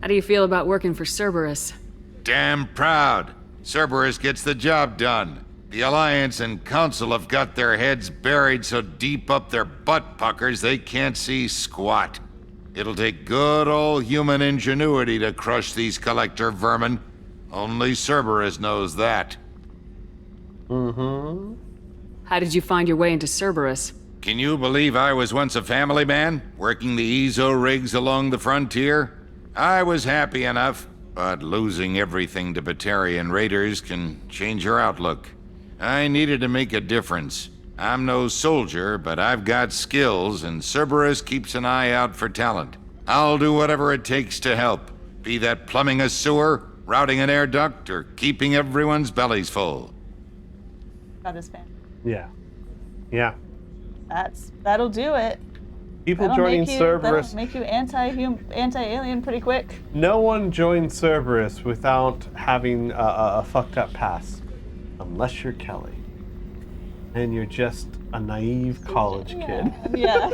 How do you feel about working for Cerberus? Damn proud. Cerberus gets the job done. The Alliance and Council have got their heads buried so deep up their butt puckers they can't see squat. It'll take good old human ingenuity to crush these collector vermin. Only Cerberus knows that. Mm-hmm. How did you find your way into Cerberus? Can you believe I was once a family man, working the EZO rigs along the frontier? I was happy enough, but losing everything to Batarian raiders can change your outlook. I needed to make a difference. I'm no soldier, but I've got skills, and Cerberus keeps an eye out for talent. I'll do whatever it takes to help, be that plumbing a sewer, routing an air duct, or keeping everyone's bellies full. That is fan. Yeah. Yeah. That'll do it. People That'll joining Cerberus. That'll make you anti-alien pretty quick. No one joins Cerberus without having a fucked up past. Unless you're Kelly. And you're just a naive college kid. Yeah.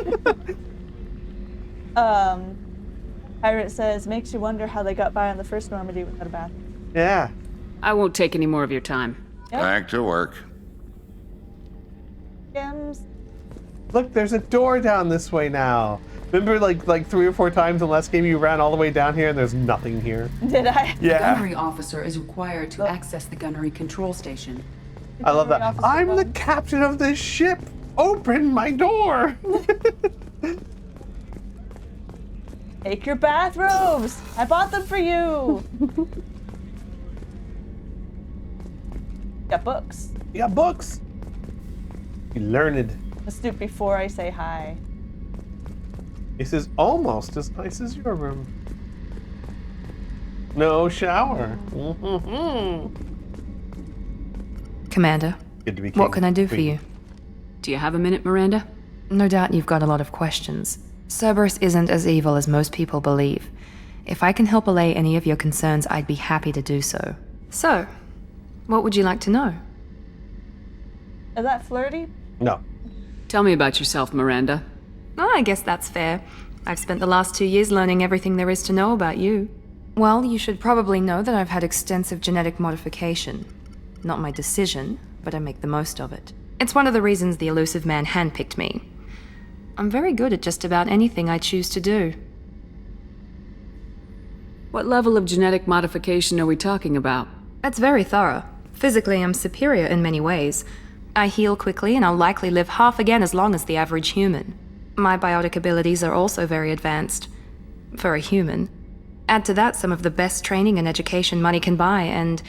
Pirate says, makes you wonder how they got by on the first Normandy without a bathroom. Yeah. I won't take any more of your time. Yep. Back to work. Gems. Look, there's a door down this way now. Remember, like 3 or 4 times in the last game you ran all the way down here and there's nothing here? Did I? The Yeah. gunnery officer is required to access the gunnery control station. I love that. Officer I'm the Bones. captain of this ship. Open my door. Take your bathrobes. I bought them for you. Got books. You got books. You learned. Let's do it before I say hi. This is almost as nice as your room. No shower. Commander, Good to be what king, can I do for queen. you? Do you have a minute, Miranda? No doubt you've got a lot of questions. Cerberus isn't as evil as most people believe. If I can help allay any of your concerns, I'd be happy to do so. So, what would you like to know? Is that flirty? No. Tell me about yourself, Miranda. Oh, I guess that's fair. I've spent the last 2 years learning everything there is to know about you. Well, you should probably know that I've had extensive genetic modification. Not my decision, but I make the most of it. It's one of the reasons the elusive man handpicked me. I'm very good at just about anything I choose to do. What level of genetic modification are we talking about? That's very thorough. Physically, I'm superior in many ways. I heal quickly, and I'll likely live half again as long as the average human. My biotic abilities are also very advanced. For a human. Add to that some of the best training and education money can buy, and,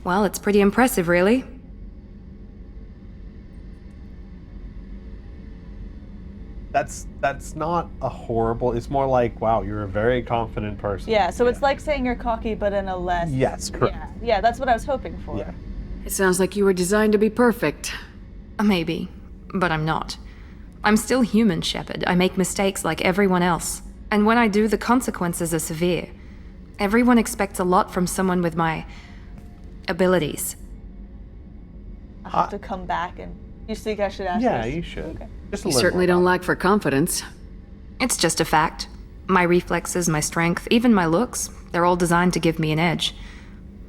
well, it's pretty impressive, really. That's not a horrible. It's more like, wow, you're a very confident person. Yeah, so it's like saying you're cocky, but in a less... Yes, correct. Yeah, that's what I was hoping for. Yeah. It sounds like you were designed to be perfect. Maybe, but I'm not. I'm still human, Shepard. I make mistakes like everyone else. And when I do, the consequences are severe. Everyone expects a lot from someone with my abilities. I'll have to come back and... You think I should ask Yeah, this? you should. Okay. Just a You little certainly more don't about lack for confidence. It's just a fact. My reflexes, my strength, even my looks, they're all designed to give me an edge.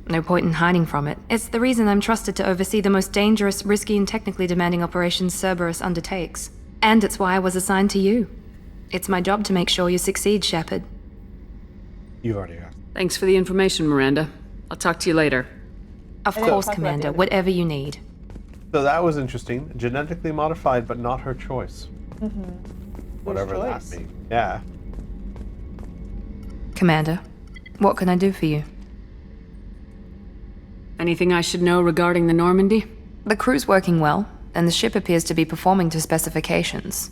No point in hiding from it. It's the reason I'm trusted to oversee the most dangerous, risky, and technically demanding operations Cerberus undertakes. And it's why I was assigned to you. It's my job to make sure you succeed, Shepard. it. You've already asked. Thanks for the information, Miranda. I'll talk to you later. Of I didn't course, talk about the Commander, other- whatever you need. So that was interesting. Genetically modified, but not her choice. whatever that choice. means. Yeah. Commander, what can I do for you? Anything I should know regarding the Normandy? The crew's working well, and the ship appears to be performing to specifications.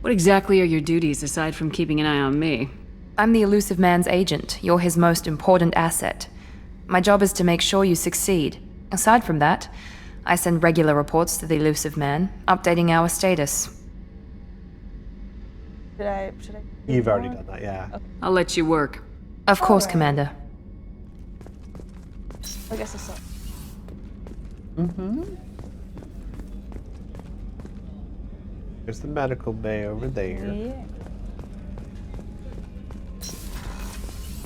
What exactly are your duties aside from keeping an eye on me? I'm the elusive man's agent. You're his most important asset. My job is to make sure you succeed. Aside from that, I send regular reports to the elusive man, updating our status. Should I? You've already done that, yeah. Okay. I'll let you work. Of course, Alright. Commander. I guess I saw. There's the medical bay over there. Yeah.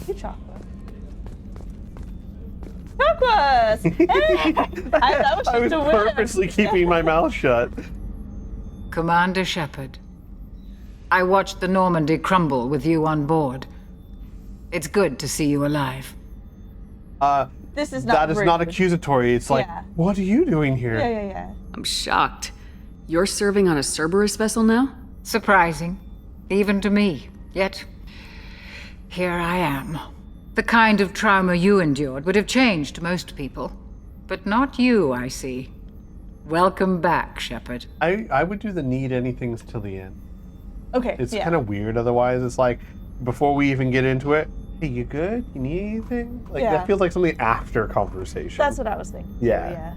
Hey, chocolate. Chocolates! Hey! That was just I was a win. purposely keeping my mouth shut. Commander Shepard, I watched the Normandy crumble with you on board. It's good to see you alive. This is not That is not rude. accusatory. It's like, Yeah. what are you doing here? Yeah. I'm shocked. You're serving on a Cerberus vessel now? Surprising, even to me. Yet, here I am. The kind of trauma you endured would have changed most people. But not you, I see. Welcome back, Shepard. I would do the need anythings till the end. Okay. It's yeah. kind of weird otherwise. It's like, before we even get into it, hey, you good? You need anything? Like, Yeah. that feels like something after conversation. That's what I was thinking. Yeah.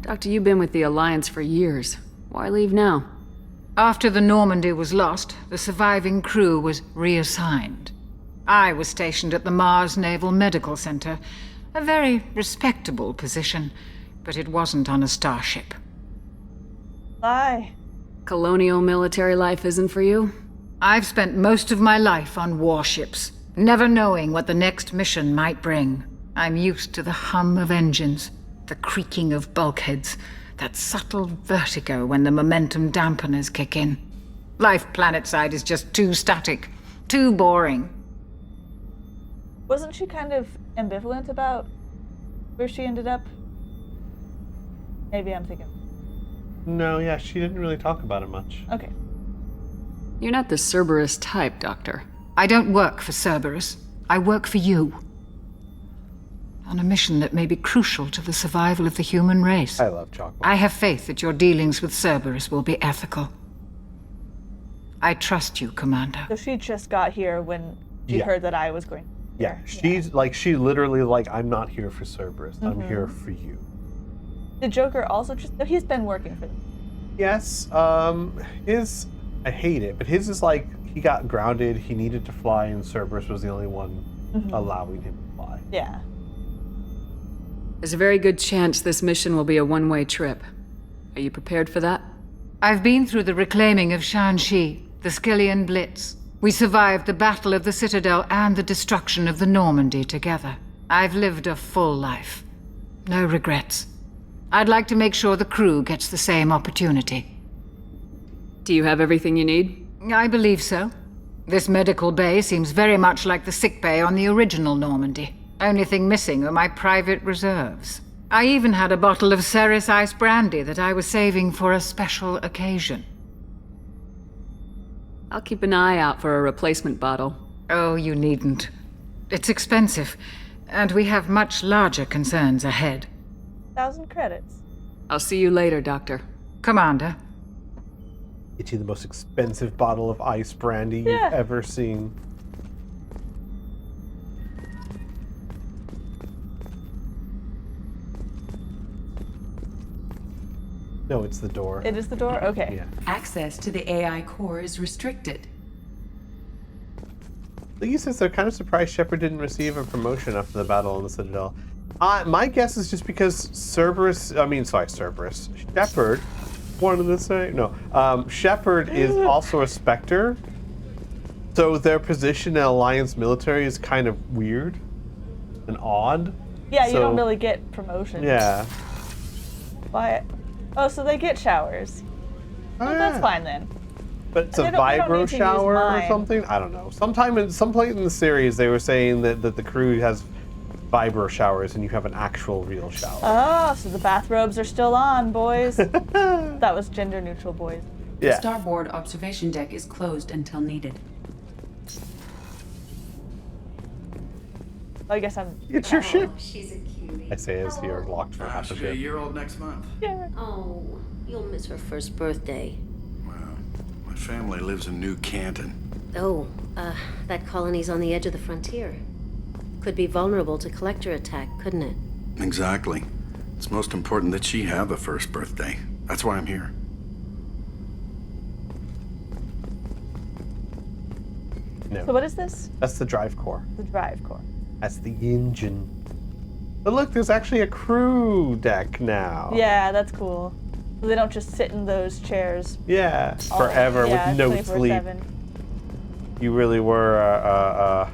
Doctor, you've been with the Alliance for years. Why leave now? After the Normandy was lost, the surviving crew was reassigned. I was stationed at the Mars Naval Medical Center, a very respectable position, but it wasn't on a starship. Bye. Colonial military life isn't for you? I've spent most of my life on warships, never knowing what the next mission might bring. I'm used to the hum of engines, the creaking of bulkheads, that subtle vertigo when the momentum dampeners kick in. Life planetside is just too static, too boring. Wasn't she kind of ambivalent about where she ended up? Maybe I'm thinking. No, yeah, she didn't really talk about it much. Okay. You're not the Cerberus type, Doctor. I don't work for Cerberus. I work for you. On a mission that may be crucial to the survival of the human race. I love chocolate. I have faith that your dealings with Cerberus will be ethical. I trust you, Commander. So she just got here when she Yeah. heard that I was going. Yeah, here. she's like, she literally like, I'm not here for Cerberus. I'm here for you. The Joker also just. No, he's been working for them. Yes, his, I hate it, but his is like, he got grounded, he needed to fly, and Cerberus was the only one allowing him to fly. Yeah. There's a very good chance this mission will be a one-way trip. Are you prepared for that? I've been through the reclaiming of Shanxi, the Skillian Blitz. We survived the Battle of the Citadel and the destruction of the Normandy together. I've lived a full life. No regrets. I'd like to make sure the crew gets the same opportunity. Do you have everything you need? I believe so. This medical bay seems very much like the sick bay on the original Normandy. Only thing missing are my private reserves. I even had a bottle of Ceres Ice brandy that I was saving for a special occasion. I'll keep an eye out for a replacement bottle. Oh, you needn't. It's expensive, and we have much larger concerns ahead. 1,000 credits. I'll see you later, Doctor. Commander, Get you the most expensive bottle of ice brandy you've Yeah. ever seen. No, it's the door. It is the door? Okay. Yeah. Access to the AI core is restricted. Lee says they're kind of surprised Shepard didn't receive a promotion after the battle in the Citadel. My guess is just because Cerberus, Shepard wanted to say, no. Shepard is also a Spectre, so their position in Alliance military is kind of weird and odd. Yeah, you So- don't really get promotions. Yeah. But, oh, so they get showers. Oh, Well, that's fine then. But it's And a they don't vibro need to use shower or mine. something? I don't know. Some point in the series they were saying that the crew has vibro showers and you have an actual real shower. Oh, so the bathrobes are still on, boys. That was gender neutral, boys. The Yeah. starboard observation deck is closed until needed. I guess I'm. It's your ship. She's a cutie. I say as you're locked for half a She'll be a bit. year old next month. Yeah. Oh, you'll miss her first birthday. Wow. My family lives in New Canton. Oh, that colony's on the edge of the frontier. Could be vulnerable to collector attack, couldn't it? Exactly. It's most important that she have a first birthday. That's why I'm here. No. So what is this? That's the drive core. The drive core. That's the engine. But look, there's actually a crew deck now. Yeah, that's cool. So they don't just sit in those chairs. Yeah, all- forever yeah, with no sleep. 24/7. You really were,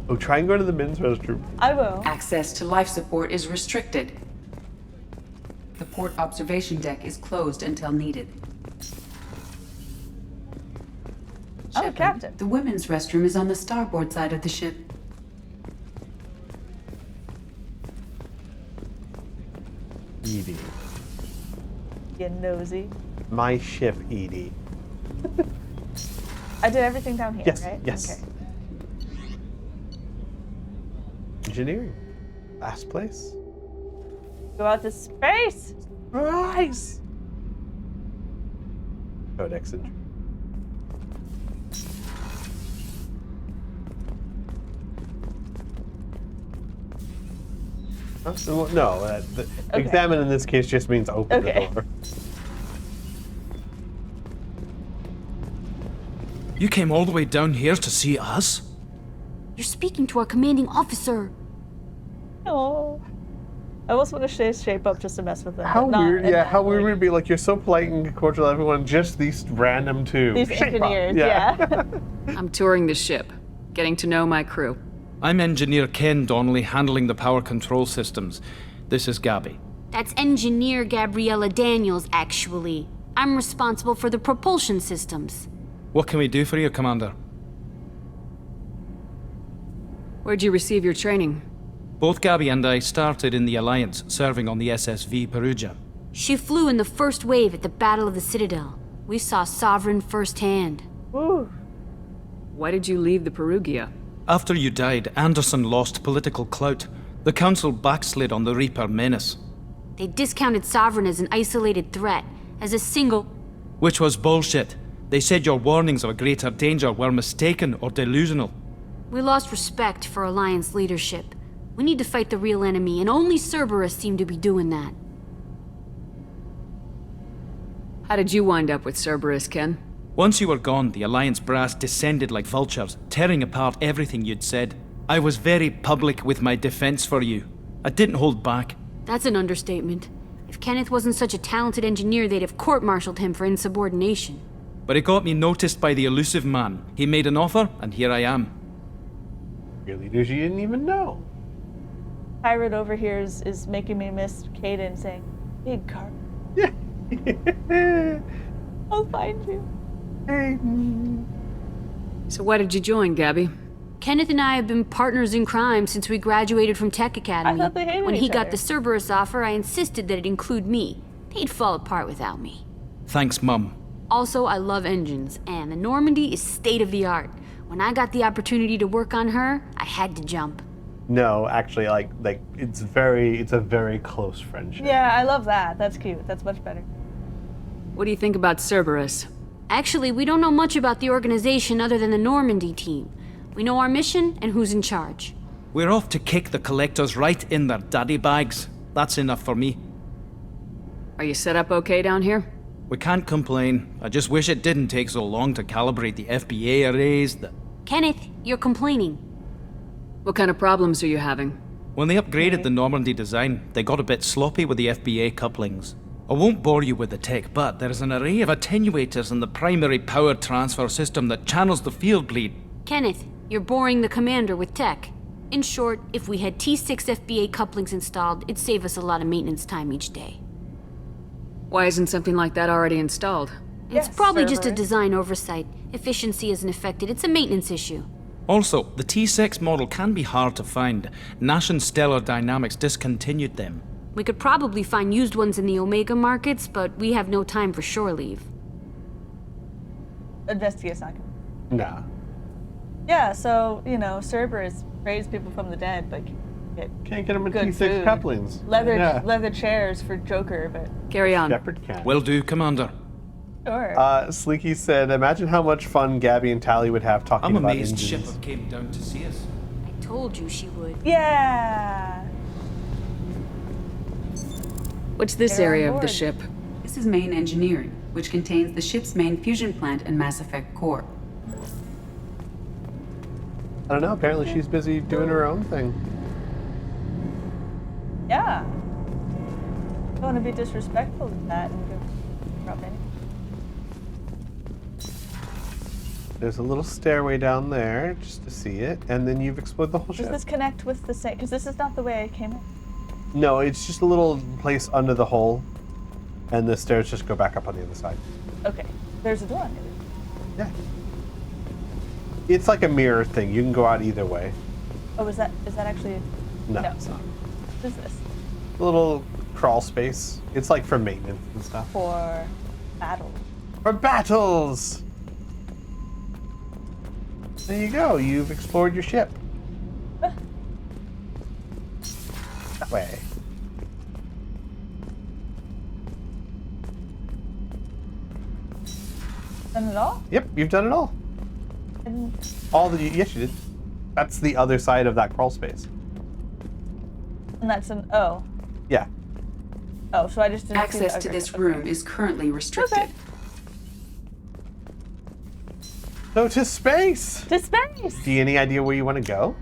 Oh, try and go to the men's restroom. I will. Access to life support is restricted. The port observation deck is closed until needed. I'm a Shepard, captain. the women's restroom is on the starboard side of the ship. Edie. You nosy. My ship, Edie. I did everything down here, Yes, right? yes. Okay. Engineering. Last place. Go out to space. Rise! Codex entry. Huh? No, examine in this case just means open the door. You came all the way down here to see us? You're speaking to our commanding officer. Oh. I almost want to shape up just to mess with them. How but not weird, in yeah, that how way. weird would it be? Like, you're so polite and cordial to everyone, just these random two. These Shape up. engineers, yeah. I'm touring the ship, getting to know my crew. I'm Engineer Ken Donnelly, handling the power control systems. This is Gabby. That's Engineer Gabriella Daniels, actually. I'm responsible for the propulsion systems. What can we do for you, Commander? Where'd you receive your training? Both Gabby and I started in the Alliance, serving on the SSV Perugia. She flew in the first wave at the Battle of the Citadel. We saw Sovereign firsthand. Ooh. Why did you leave the Perugia? After you died, Anderson lost political clout. The Council backslid on the Reaper menace. They discounted Sovereign as an isolated threat, as a single... Which was bullshit. They said your warnings of a greater danger were mistaken or delusional. We lost respect for Alliance leadership. We need to fight the real enemy, and only Cerberus seemed to be doing that. How did you wind up with Cerberus, Ken? Once you were gone, the Alliance brass descended like vultures, tearing apart everything you'd said. I was very public with my defense for you. I didn't hold back. That's an understatement. If Kenneth wasn't such a talented engineer, they'd have court-martialed him for insubordination. But it got me noticed by the elusive man. He made an offer, and here I am. Your leaders you didn't even know. Pirate over here is making me miss Caden saying, "Big car." Yeah. I'll find you. So why did you join, Gabby? Kenneth and I have been partners in crime since we graduated from Tech Academy. I thought they hated When he each got other. the Cerberus offer, I insisted that it include me. They'd fall apart without me. Thanks, Mum. Also, I love engines, and the Normandy is state-of-the-art. When I got the opportunity to work on her, I had to jump. No, actually, like it's a very close friendship. Yeah, I love that. That's cute. That's much better. What do you think about Cerberus? Actually, we don't know much about the organization other than the Normandy team. We know our mission and who's in charge. We're off to kick the collectors right in their daddy bags. That's enough for me. Are you set up okay down here? We can't complain. I just wish it didn't take so long to calibrate the FBA arrays. Kenneth, you're complaining. What kind of problems are you having? When they upgraded the Normandy design, they got a bit sloppy with the FBA couplings. I won't bore you with the tech, but there's an array of attenuators in the primary power transfer system that channels the field bleed. Kenneth, you're boring the commander with tech. In short, if we had T6 FBA couplings installed, it'd save us a lot of maintenance time each day. Why isn't something like that already installed? It's probably just a Cerberus. design oversight. Efficiency isn't affected, it's a maintenance issue. Also, the T6 model can be hard to find. Nash and Stellar Dynamics discontinued them. We could probably find used ones in the Omega markets, but we have no time for shore leave. Investigate's not gonna. Nah. Yeah, so, you know, Cerberus raised people from the dead, but can't get them in good T6 food. couplings. Leather chairs for Joker, but... Carry on. Shepherd can. Will do, Commander. Sure. Sleeky said, imagine how much fun Gabby and Tally would have talking I'm about amazed engines. Shepard came down to see us. I told you she would. Yeah! What's this They're area on of the board. ship? This is main engineering, which contains the ship's main fusion plant and Mass Effect core. I don't know, apparently she's busy doing her own thing. Yeah. Don't want to be disrespectful to that and go drop in. There's a little stairway down there, just to see it, and then you've explored the whole Does ship. this connect with the same? Because this is not the way I came in. No, it's just a little place under the hole, and the stairs just go back up on the other side. Okay. There's a door on it. Yeah. It's like a mirror thing. You can go out either way. Oh, is that actually? No, it's not. What is this? A little crawl space. It's like for maintenance and stuff. For battle. For battles! There you go. You've explored your ship. That way. Done it all? Yep, you've done it all. All the yes, you did. That's the other side of that crawl space. And that's an oh. Yeah. Oh, so I just didn't Access see to okay. this room is currently restricted. Okay. So to space. To space. Do you any idea where you want to go?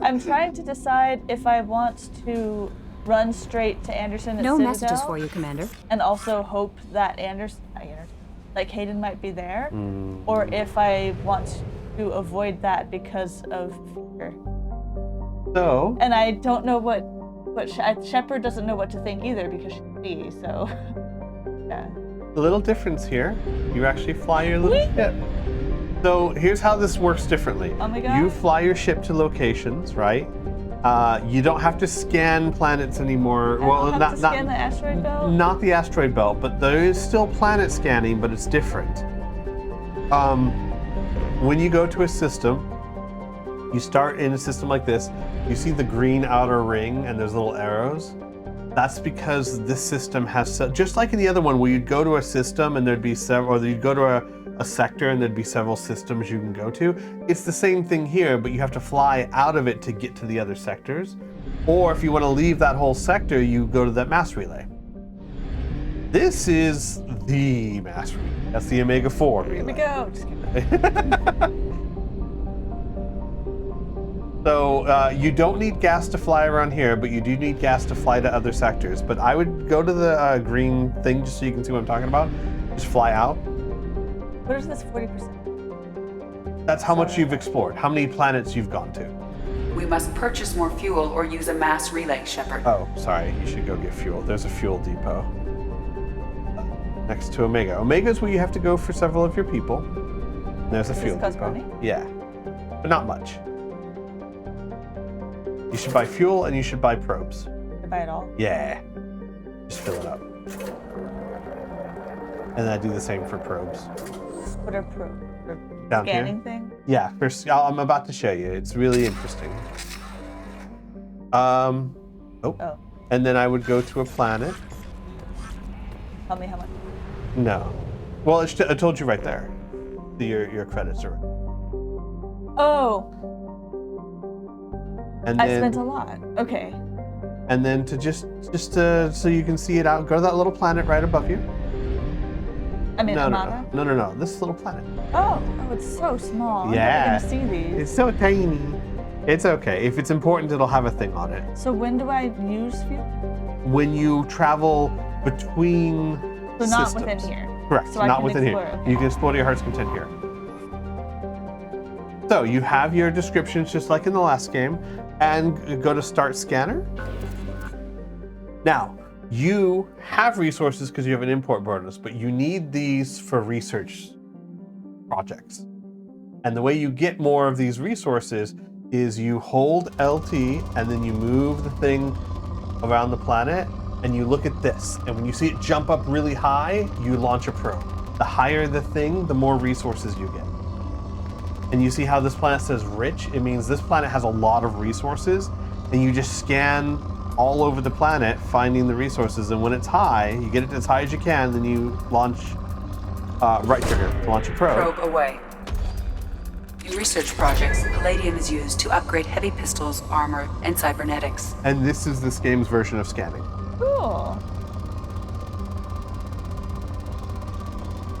I'm trying to decide if I want to run straight to Anderson at No Citadel, messages for you, Commander. and also hope that like Hayden might be there, or if I want to avoid that because of fear. So. And I don't know what Shepard doesn't know what to think either because she's me. So yeah. A little difference here. You actually fly your little ship. So here's how this works differently. Oh my God. You fly your ship to locations, right? You don't have to scan planets anymore. Have to scan the asteroid belt? Not the asteroid belt, but there is still planet scanning, but it's different. When you go to a system, you start in a system like this. You see the green outer ring, and there's little arrows. That's because this system has, just like in the other one where you'd go to a system and there'd be several, or you'd go to a sector and there'd be several systems you can go to. It's the same thing here, but you have to fly out of it to get to the other sectors. Or if you want to leave that whole sector, you go to that mass relay. This is the mass relay. That's the Omega 4 relay. Here we go. Just kidding. So you don't need gas to fly around here, but you do need gas to fly to other sectors. But I would go to the green thing just so you can see what I'm talking about. Just fly out. What is this 40%? That's how much you've explored, how many planets you've gone to. We must purchase more fuel or use a mass relay, Shepard. Oh, sorry, you should go get fuel. There's a fuel depot next to Omega. Omega is where you have to go for several of your people. There's a Does fuel this cost depot. money? Yeah, but not much. You should buy fuel and you should buy probes. To buy it all? Yeah, just fill it up. And then I do the same for probes. What are probes? Down here? Scanning thing? Yeah, I'm about to show you. It's really interesting. Oh. And then I would go to a planet. Tell me how much. No. Well, I told you right there. Your credits are. Oh. And I then, spent a lot. Okay. And then to just so you can see it out, go to that little planet right above you. I mean, No. Amana? This little planet. Oh, it's so small. Yeah. I'm never gonna see these. It's so tiny. It's okay. If it's important, it'll have a thing on it. So when do I use fuel? When you travel between So not systems. within here. Correct. So I not can within explore, here. okay. You can explore to your heart's content here. So you have your descriptions just like in the last game, and go to Start Scanner. Now, you have resources because you have an import bonus, but you need these for research projects. And the way you get more of these resources is you hold LT and then you move the thing around the planet and you look at this. And when you see it jump up really high, you launch a probe. The higher the thing, the more resources you get. And you see how this planet says rich? It means this planet has a lot of resources, and you just scan all over the planet finding the resources. And when it's high, you get it as high as you can, then you launch right trigger to launch a probe. Probe away. In research projects, palladium is used to upgrade heavy pistols, armor, and cybernetics. And this is this game's version of scanning. Cool.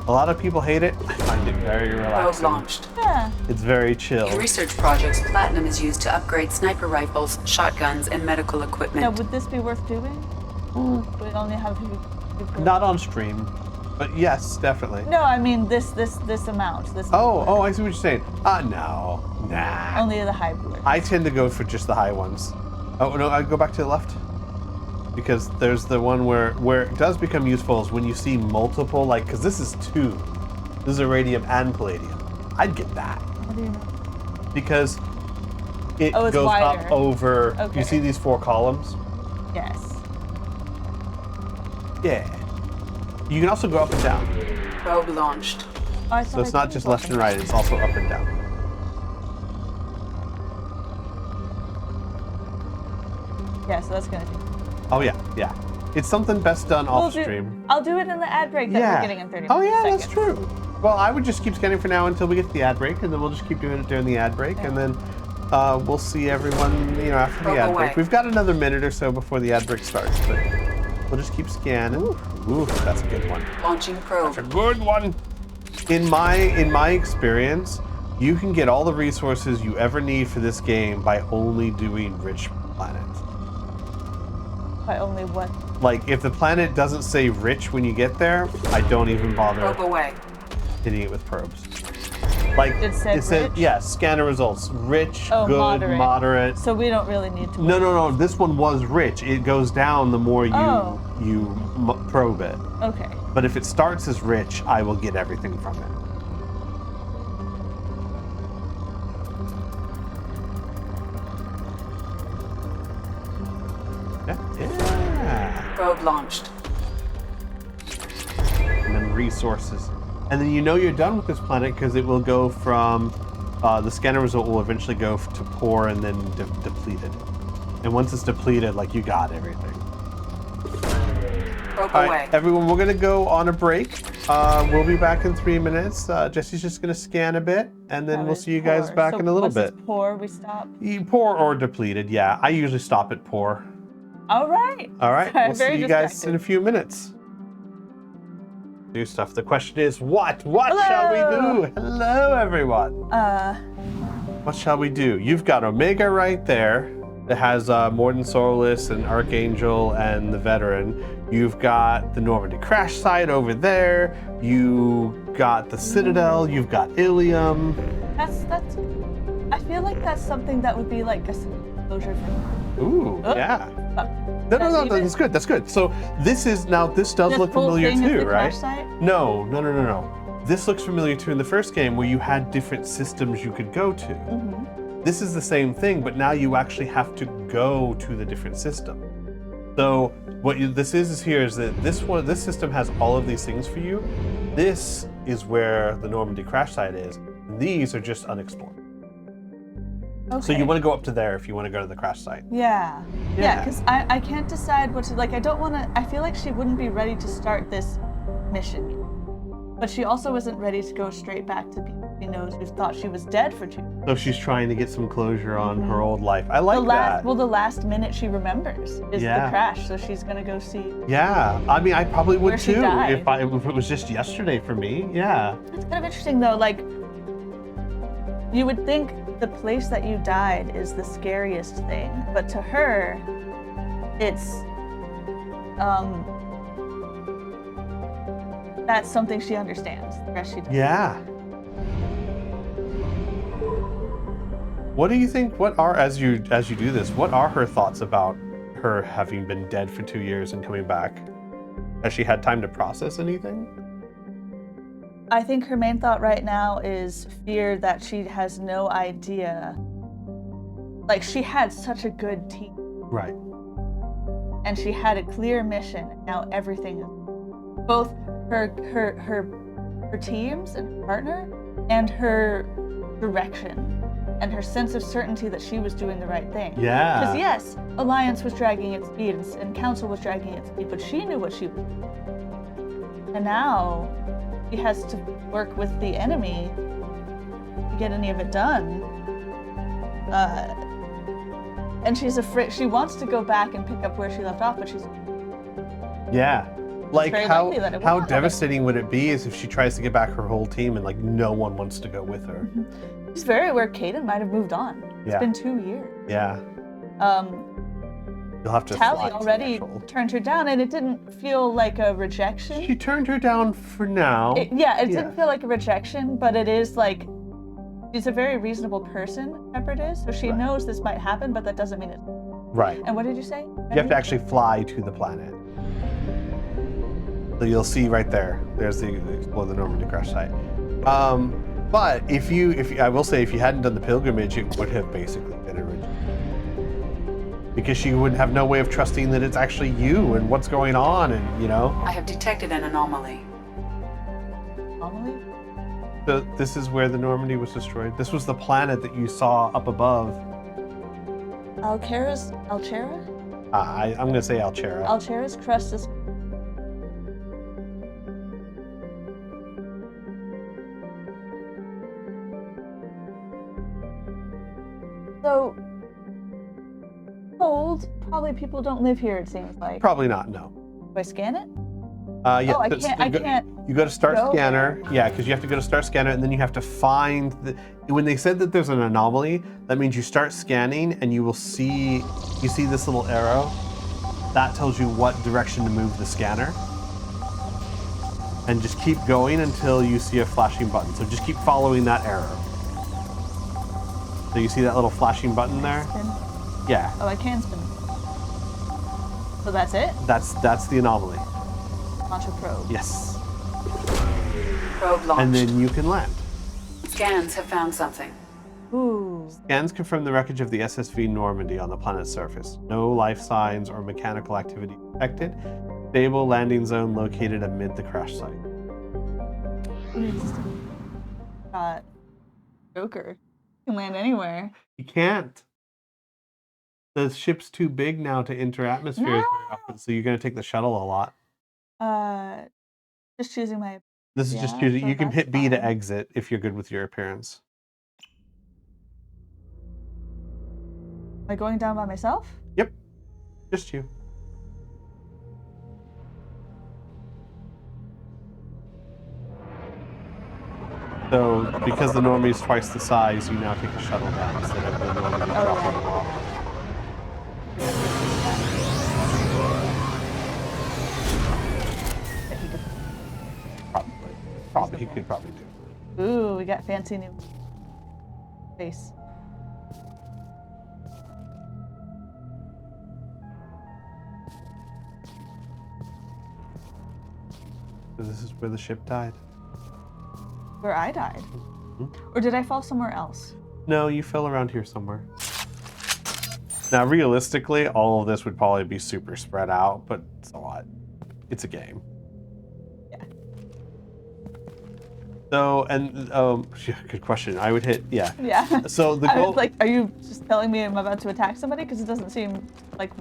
A lot of people hate it. I find it very relaxing. Probe launched. Yeah. It's very chill. In research projects, platinum is used to upgrade sniper rifles, shotguns, and medical equipment. Now, would this be worth doing? Do we only have to Not on stream, but yes, definitely. No, I mean this amount. This. Oh, I see what you're saying. No, nah. Only the high blue. I tend to go for just the high ones. Oh no, I go back to the left. Because there's the one where it does become useful is when you see multiple, like, because this is 2. This is iridium and palladium. I'd get that. What do you know? Because it it's goes wider. up over, Okay. you see these 4 columns? Yes. Yeah. You can also go up and down. Probe launched. Oh, I So thought it's I not did just go left up and right, it's also up and down. Yeah, so that's gonna do. Oh yeah, yeah. It's something best done off stream. I'll do it in the ad break that we're getting in 30 Oh yeah, seconds. that's true. Well, I would just keep scanning for now until we get to the ad break, and then we'll just keep doing it during the ad break, and then we'll see everyone, after the ad break. We've got another minute or so before the ad break starts, but we'll just keep scanning. Ooh, that's a good one. Launching probe. That's a good one. In my experience, you can get all the resources you ever need for this game by only doing rich planets. By only what? Like, if the planet doesn't say rich when you get there, I don't even bother Probe away. hitting it with probes. Like, It said rich? yeah, scanner results. Rich, good, moderate. So we don't really need to. No. This one was rich. It goes down the more you probe it. Okay. But if it starts as rich, I will get everything from it. Yeah. Probe launched. And then resources. And then you're done with this planet because it will go from, the scanner result will eventually go to poor and then depleted. And once it's depleted, like, you got everything. Probe All away. right, everyone, we're gonna go on a break. We'll be back in 3 minutes. Jesse's just gonna scan a bit, and then we'll see you guys back in a little bit. Poor, we stop. Poor or depleted, yeah. I usually stop at poor. All right. All right, Sorry, we'll see you guys in a few minutes. New stuff. The question is, what shall we do? Hello, everyone. What shall we do? You've got Omega right there. That has Morden Sorless and Archangel and the Veteran. You've got the Normandy crash site over there. You got the Citadel. You've got Ilium. That's. I feel like that's something that would be like a closure for. Ooh, yeah. No, that's good. That's good. So this does look familiar too, right? No. This looks familiar too in the first game where you had different systems you could go to. Mm-hmm. This is the same thing, but now you actually have to go to the different system. So what this is that this system has all of these things for you. This is where the Normandy crash site is. These are just unexplored. Okay. So you want to go up to there if you want to go to the crash site. Yeah, because I can't decide what to, like, I don't want to, I feel like she wouldn't be ready to start this mission. But she also isn't ready to go straight back to people she knows who thought she was dead for 2 years. So she's trying to get some closure on her old life. I like that. Well, the last minute she remembers is the crash, so she's going to go see. Yeah, I mean, I probably would Where she too died. if it was just yesterday for me. Yeah. It's kind of interesting though, like, you would think the place that you died is the scariest thing, but to her, it's, that's something she understands. The rest she doesn't. Yeah. What do you think? As you do this, what are her thoughts about her having been dead for 2 years and coming back? Has she had time to process anything? I think her main thought right now is fear that she has no idea. Like, she had such a good team. Right. And she had a clear mission. And now everything is both her teams and her partner and her direction and her sense of certainty that she was doing the right thing. Yeah. Because yes, Alliance was dragging its feet and Council was dragging its feet, but she knew what she was doing. And now she has to work with the enemy to get any of it done. And she's afraid. She wants to go back and pick up where she left off, but she's Yeah. Like, very how likely that it will how not. devastating would it be is if she tries to get back her whole team and, like, no one wants to go with her? She's very aware Caden might have moved on. It's Yeah. been 2 years. Yeah. You'll have to Tally fly to already turned her down, and it didn't feel like a rejection. She turned her down for now. It didn't feel like a rejection, but it is like she's a very reasonable person, Shepard is, so she knows this might happen, but that doesn't mean it. Right. And what did you say? You have to actually fly to the planet. So you'll see right there. There's the Explore the Normandy crash site. But if I will say, if you hadn't done the pilgrimage, it would have basically been a rejection. Because she would have no way of trusting that it's actually you and what's going on, and, you know. I have detected an anomaly. Anomaly? So this is where the Normandy was destroyed. This was the planet that you saw up above. Alchera? I'm going to say Alchera. Alchera's crust is. So, cold. Probably people don't live here, it seems like. Probably not, no. Do I scan it? Yeah. Oh, I can't. You go to Start go Scanner. Yeah, because you have to go to Start Scanner, and then you have to find the. When they said that there's an anomaly, that means you start scanning, and you will see. You see this little arrow. That tells you what direction to move the scanner. And just keep going until you see a flashing button. So just keep following that arrow. So you see that little flashing button there? Spin. Yeah. Oh, I can spin. So that's it? That's the anomaly. Launch a probe. Yes. Probe launched. And then you can land. Scans have found something. Ooh. Scans confirm the wreckage of the SSV Normandy on the planet's surface. No life signs or mechanical activity detected. Stable landing zone located amid the crash site. Joker. You can land anywhere. You can't. The ship's too big now to enter atmospheres very often, so you're going to take the shuttle a lot. Just choosing my. This is just choosing. You can hit B to exit if you're good with your appearance. Am I going down by myself? Yep. Just you. So, because the Normandy is twice the size, you now take the shuttle down instead of the Normandy dropping off. Probably. He could probably do. Ooh, we got fancy new space. So this is where the ship died. Where I died? Or did I fall somewhere else? No, you fell around here somewhere. Now, realistically, all of this would probably be super spread out, but it's a lot. It's a game. Yeah. So, and good question. I would hit, yeah. Yeah. So the I goal, was like, are you just telling me I'm about to attack somebody? Because it doesn't seem like.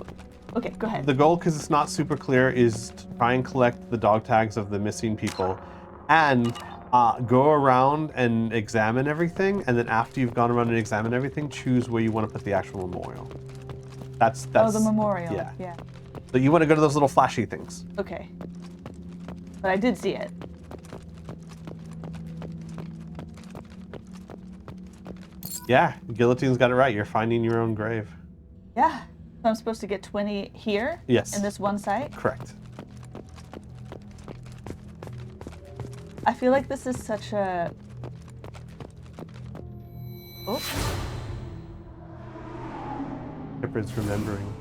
Okay, go ahead. the goal, because it's not super clear, is to try and collect the dog tags of the missing people, and go around and examine everything, and then after you've gone around and examined everything, choose where you want to put the actual memorial. That's the memorial. Yeah. So you want to go to those little flashy things. Okay. But I did see it. Yeah, Guillotine's got it right. You're finding your own grave. Yeah. So I'm supposed to get 20 here? Yes. In this one site? Correct. I feel like this is such a... Oh. Shepard's remembering.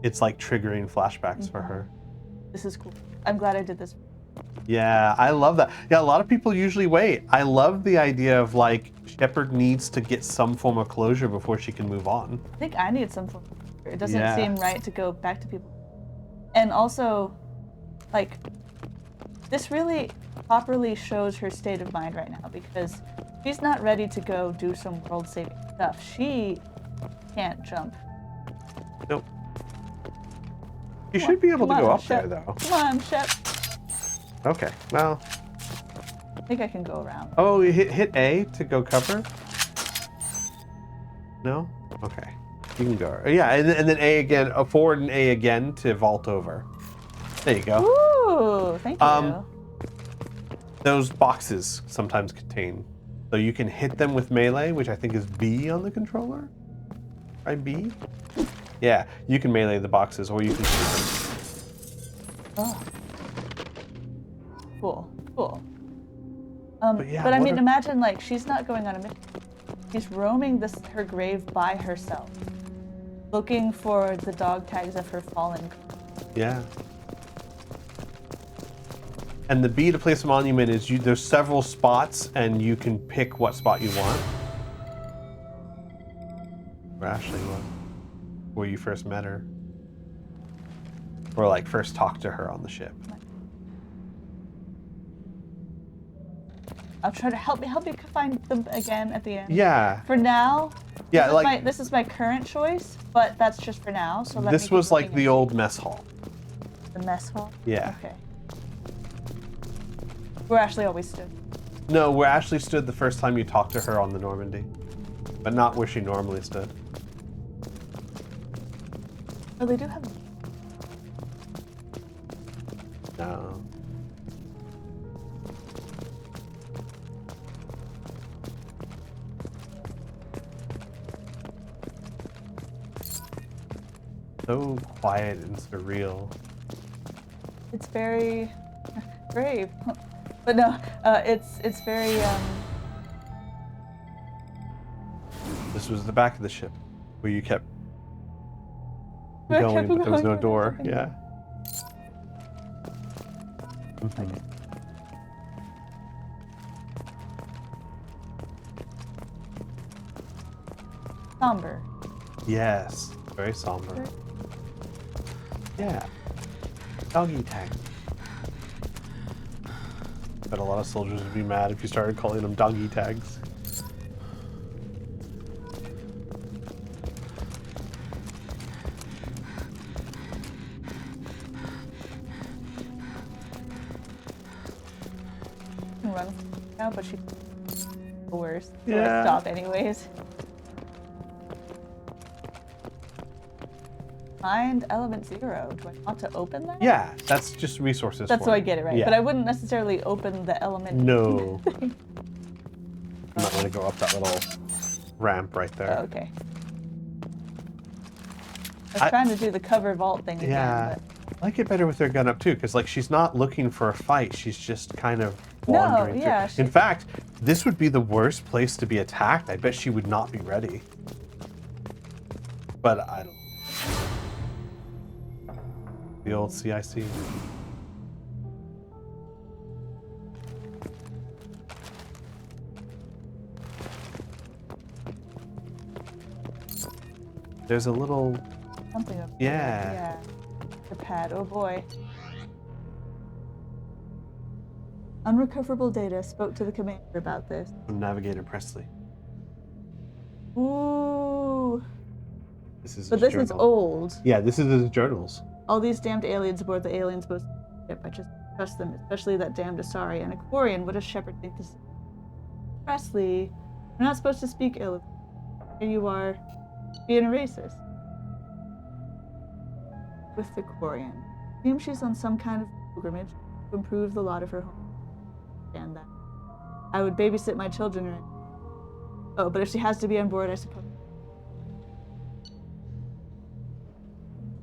It's like triggering flashbacks for her. This is cool. I'm glad I did this. Yeah, I love that. Yeah, a lot of people usually wait. I love the idea of like Shepard needs to get some form of closure before she can move on. I think I need some form of closure. It doesn't Yeah. seem right to go back to people. And also, like, this really properly shows her state of mind right now because she's not ready to go do some world-saving stuff. She can't jump. Nope. You should be able to go up there, Shep. though. Come on, Shep. Okay, well. I think I can go around. Oh, you hit A to go cover? No? Okay. You can go. Yeah, and then A again, forward and A again to vault over. There you go. Ooh, thank you. Those boxes sometimes contain. So you can hit them with melee, which I think is B on the controller. Try B? Yeah, you can melee the boxes or you can shoot them. Oh. Cool, cool. yeah, but I what mean, if- imagine like she's not going on a mission. She's roaming her grave by herself, looking for the dog tags of her fallen. Yeah. And the B to place a monument is there's several spots and you can pick what spot you want. Where Ashley was. Where you first met her. Or like first talked to her on the ship. I'll try to help you find them again at the end. Yeah. For now, Yeah, this is my current choice, but that's just for now. So let me This keep was like looking the at old mess hall. the mess hall. Yeah. Okay. Where Ashley always stood. No, where Ashley stood the first time you talked to her on the Normandy. But not where she normally stood. Oh, they do have. No. So quiet and surreal. It's very brave, but no, it's very. This was the back of the ship where you kept Where I going, kept but there was no going, door. kept going. Yeah. Mhm. Somber. Yes, very somber. Yeah. Doggy tag. Bet a lot of soldiers would be mad if you started calling them doggy tags. Can run now, but she's the worst. So Yeah. I stop anyways. Find element 0. Do I want to open that? Yeah, that's just resources. That's for so I you. get it right. Yeah. But I wouldn't necessarily open the element. No. I'm not going to go up that little ramp right there. Oh, okay. I was trying to do the cover vault thing again. Yeah. But... I like it better with her gun up too, because like she's not looking for a fight. She's just kind of No, wandering yeah, through. In fact, this would be the worst place to be attacked. I bet she would not be ready. But I don't. The old CIC. There's a little. Something up Yeah. there. Yeah. The pad. Oh boy. Unrecoverable data. Spoke to the commander about this. Navigator Presley. Ooh. This is. But his this is journal. old. Yeah, this is his journals. All these damned aliens aboard the alien's boat ship. I just trust them, especially that damned Asari and Aquarian. What does Shepard think this is? Presley, you're not supposed to speak ill of me. Here you are, being a racist. With the Aquarian. Seems she's on some kind of pilgrimage to improve the lot of her home. Understand that. I would babysit my children right now. Oh, but if she has to be on board, I suppose.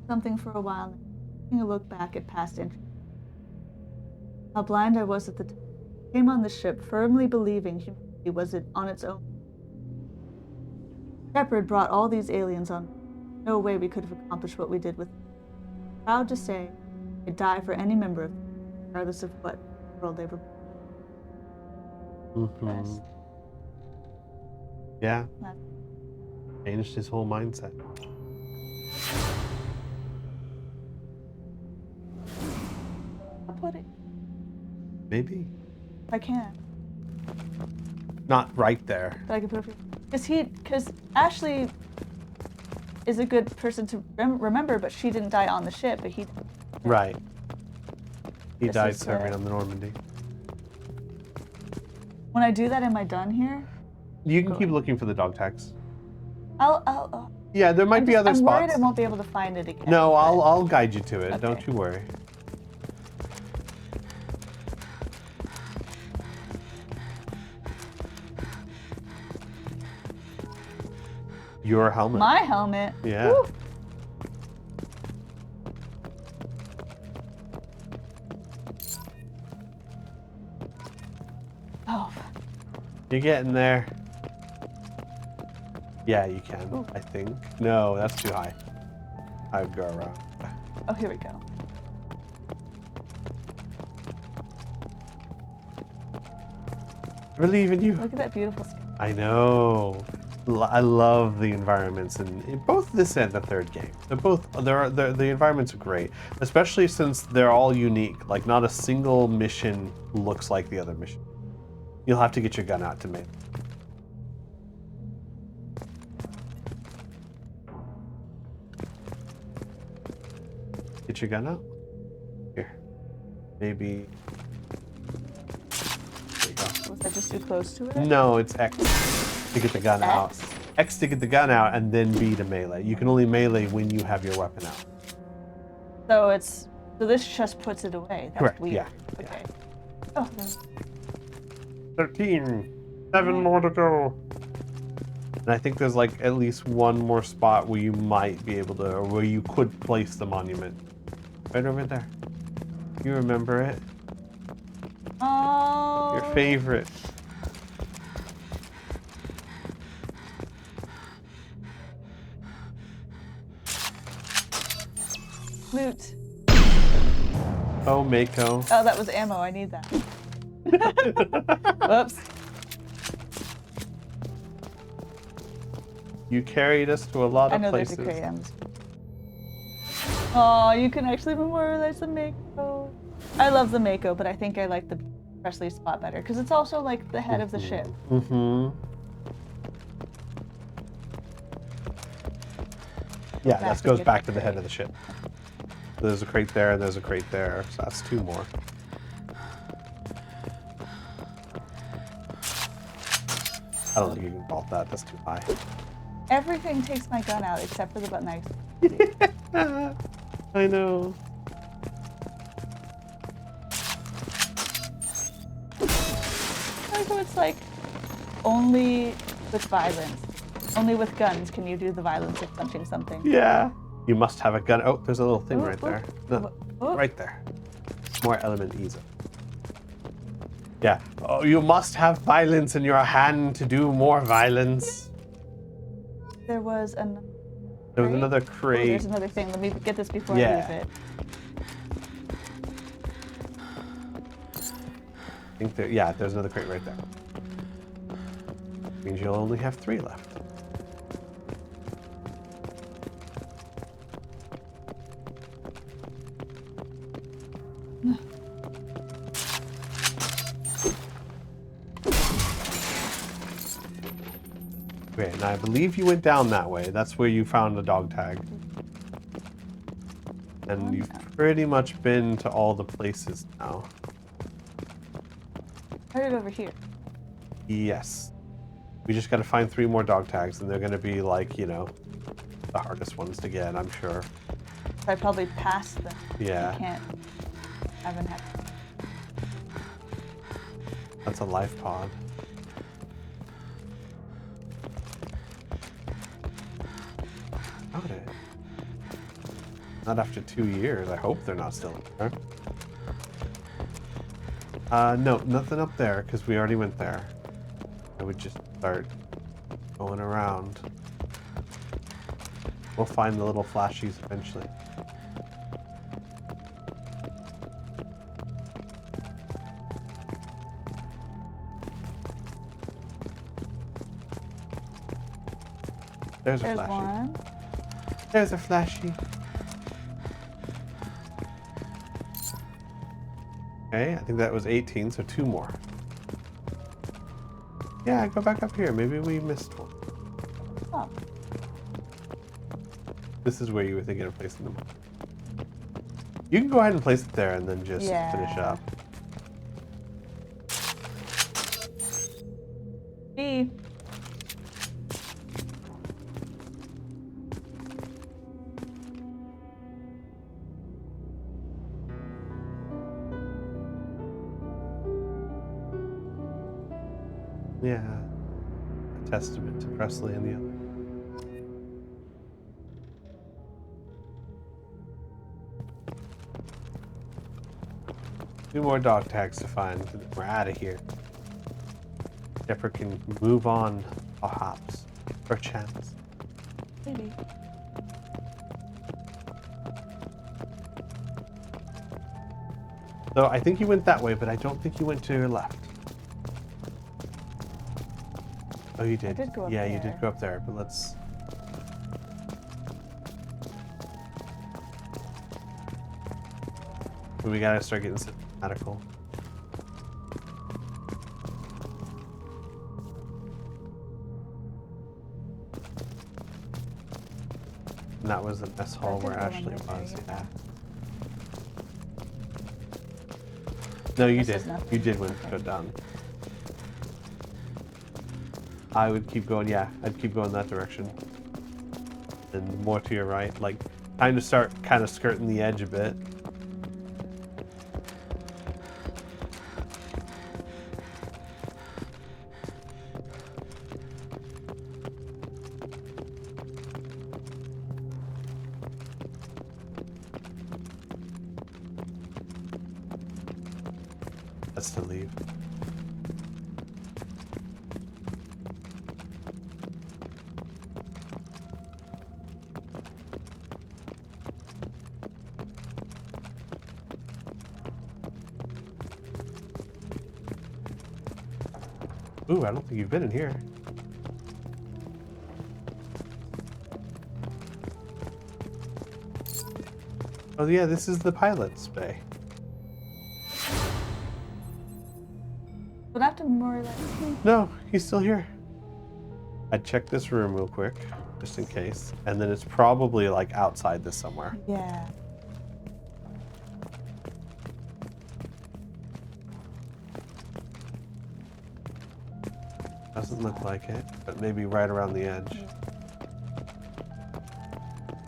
Something for a while, taking a look back at past entries. How blind I was at the time. I came on the ship firmly believing humanity was on its own. Shepard brought all these aliens on. No way we could have accomplished what we did with them. Proud to say, I'd die for any member of them. regardless of what world they were. Mm-hmm. Yeah. Changed his whole mindset. I'll put it. Maybe. If I can. Not right there. But I can put it. Because Ashley is a good person to remember, but she didn't die on the ship, but he. Right. He This died is, serving on the Normandy. When I do that, am I done here? You can keep looking for the dog tags. I'll Yeah, there might be other I'm spots. worried I won't be able to find it again. No, I'll guide you to it. Don't you worry. Your helmet. My helmet. Yeah. Woo. Oh. You're getting there. Yeah, you can, I think. No, that's too high. I'd go around. Oh, here we go. I believe in you. Look at that beautiful sky. I know. I love the environments in both this and the third game. The environments are great, especially since they're all unique. Like not a single mission looks like the other mission. You'll have to get your gun out to make. Get your gun out. Here. Maybe. There you go. Was I just too close to it? No, it's X to get the gun out. X to get the gun out, and then B to melee. You can only melee when you have your weapon out. So this just puts it away. That's Correct. weird. Yeah. Okay. Oh, then 13. 7 more to go. And I think there's like at least one more spot where you might be able to, or where you could place the monument. Right over there. You remember it? Oh. Your favorite. Loot. Oh, Mako. Oh, that was ammo. I need that. Whoops. You carried us to a lot I of know places. there's a crayons. Oh, you can actually memorialize the Mako. I love the Mako, but I think I like the Presley spot better because it's also like the head of the ship. Mm-hmm. Yeah, that goes back to the head of the ship. There's a crate there, and there's a crate there, so that's 2 more. I don't think you can vault that. That's too high. Everything takes my gun out except for the button I. I know. So it's like only with violence, only with guns can you do the violence of punching something. Yeah. You must have a gun. Oh, there's a little thing Oh, right oh, there. No, oh. right there. More element ease. Yeah. Oh, you must have violence in your hand to do more violence. There was There was another Oh, crate. there's another thing. Let me get this before I Yeah. lose it. I think there, yeah, there's another crate right there. Means you'll only have 3 left. Okay, and I believe you went down that way. That's where you found the dog tag. And you've pretty much been to all the places now. Put it over here. Yes. We just got to find 3 more dog tags, and they're going to be like, you know, the hardest ones to get, I'm sure. So I probably passed them. Yeah. I can't. I haven't had. That's a life pod. Got it. Not after 2 years. I hope they're not still in there. No, nothing up there, because we already went there. I would just start going around. We'll find the little flashies eventually. There's a There's flashy. one. There's a flashy. Okay, I think that was 18, so 2 more. Yeah, go back up here. Maybe we missed one. Oh. This is where you were thinking of placing them. You can go ahead and place it there and then just finish up. B. Yeah. A testament to Presley and the other. Two more dog tags to find, and then we're out of here. Shepard can move on, perhaps, perchance. Maybe. So I think you went that way, but I don't think you went to your left. Oh, you did. I did go up yeah, you there. did go up there, but let's... We gotta start getting systematical. And that was the mess hall where Ashley was, yeah. No, you did. You did when it go down. I would keep going, yeah, I'd keep going that direction. And more to your right, like, time to start kind of skirting the edge a bit. That's to leave. Ooh, I don't think you've been in here. Oh yeah, this is the pilot's bay. We'll have to more like. No, he's still here. I'd check this room real quick, just in case. And then it's probably like outside this somewhere. Yeah. Doesn't look like it, but maybe right around the edge.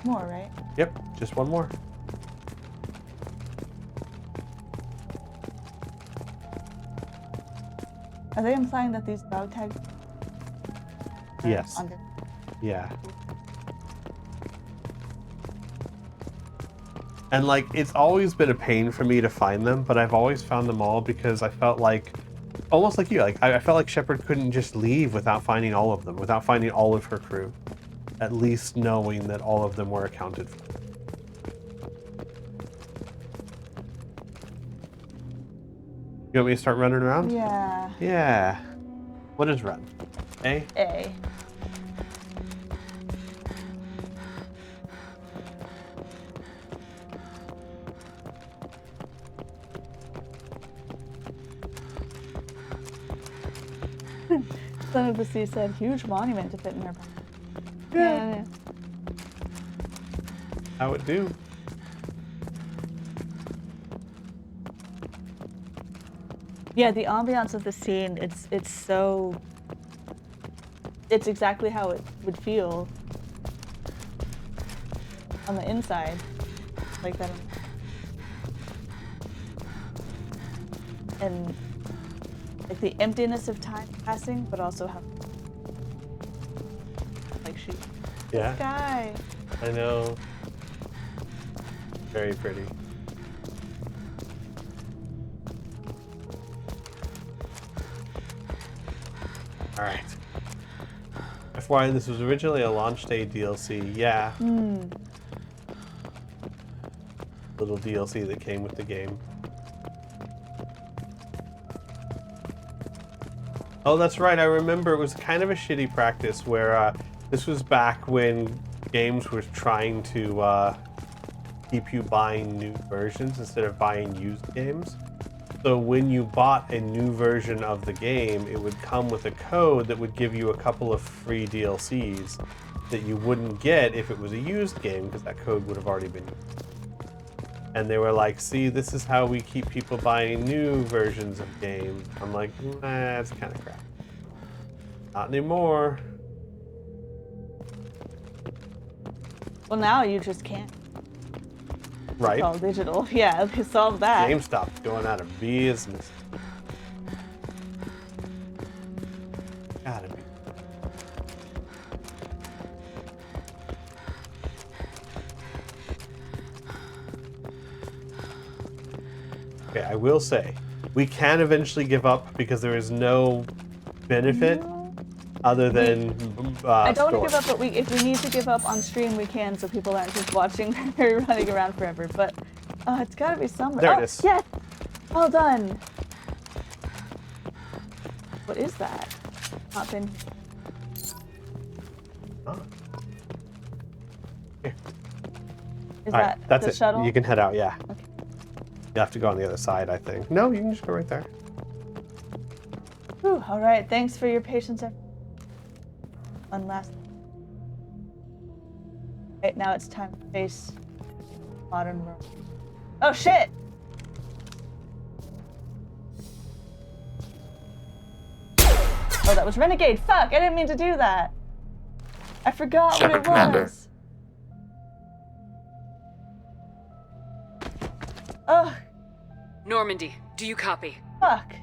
More, right? Yep, just one more. Are they implying that these dog tags? are Yes. Under? Yeah. And like, it's always been a pain for me to find them, but I've always found them all because I felt like, almost like you, like I felt like Shepard couldn't just leave without finding all of them, without finding all of her crew. At least knowing that all of them were accounted for. You want me to start running around? Yeah. Yeah. What is run? A? A. Son of the Sea said, huge monument to fit in their back. Yeah. How it do? Yeah, the ambiance of the scene, it's exactly how it would feel on the inside. Like that. And like the emptiness of time passing, but also how like she Yeah. sky. I know. Very pretty. Alright. FYI, this was originally a launch day DLC. Yeah. Little DLC that came with the game. Oh, that's right. I remember it was kind of a shitty practice where This was back when games were trying to keep you buying new versions instead of buying used games. So when you bought a new version of the game, it would come with a code that would give you a couple of free DLCs that you wouldn't get if it was a used game, because that code would have already been used. And they were like, see, this is how we keep people buying new versions of games. I'm like, nah, it's kind of crap. Not anymore. Well, now you just can't. Right. It's all digital. Yeah, they solved that. GameStop's going out of business. Gotta be. Okay, I will say, we can eventually give up because there is no benefit other than I don't store. want to give up, but if we need to give up on stream, we can, so people aren't just watching her running around forever. But it's got to be somewhere. There it is. Yes! Well done. What is that? Not been. Oh. Here. Is All that right, that's the it. shuttle? You can head out, yeah. Okay. You have to go on the other side, I think. No, you can just go right there. Whew, all right, thanks for your patience. One last. Right, now it's time to face modern world. Oh shit! Oh, that was Renegade. Fuck! I didn't mean to do that. I forgot what it was. Ugh. Normandy, do you copy? Fuck.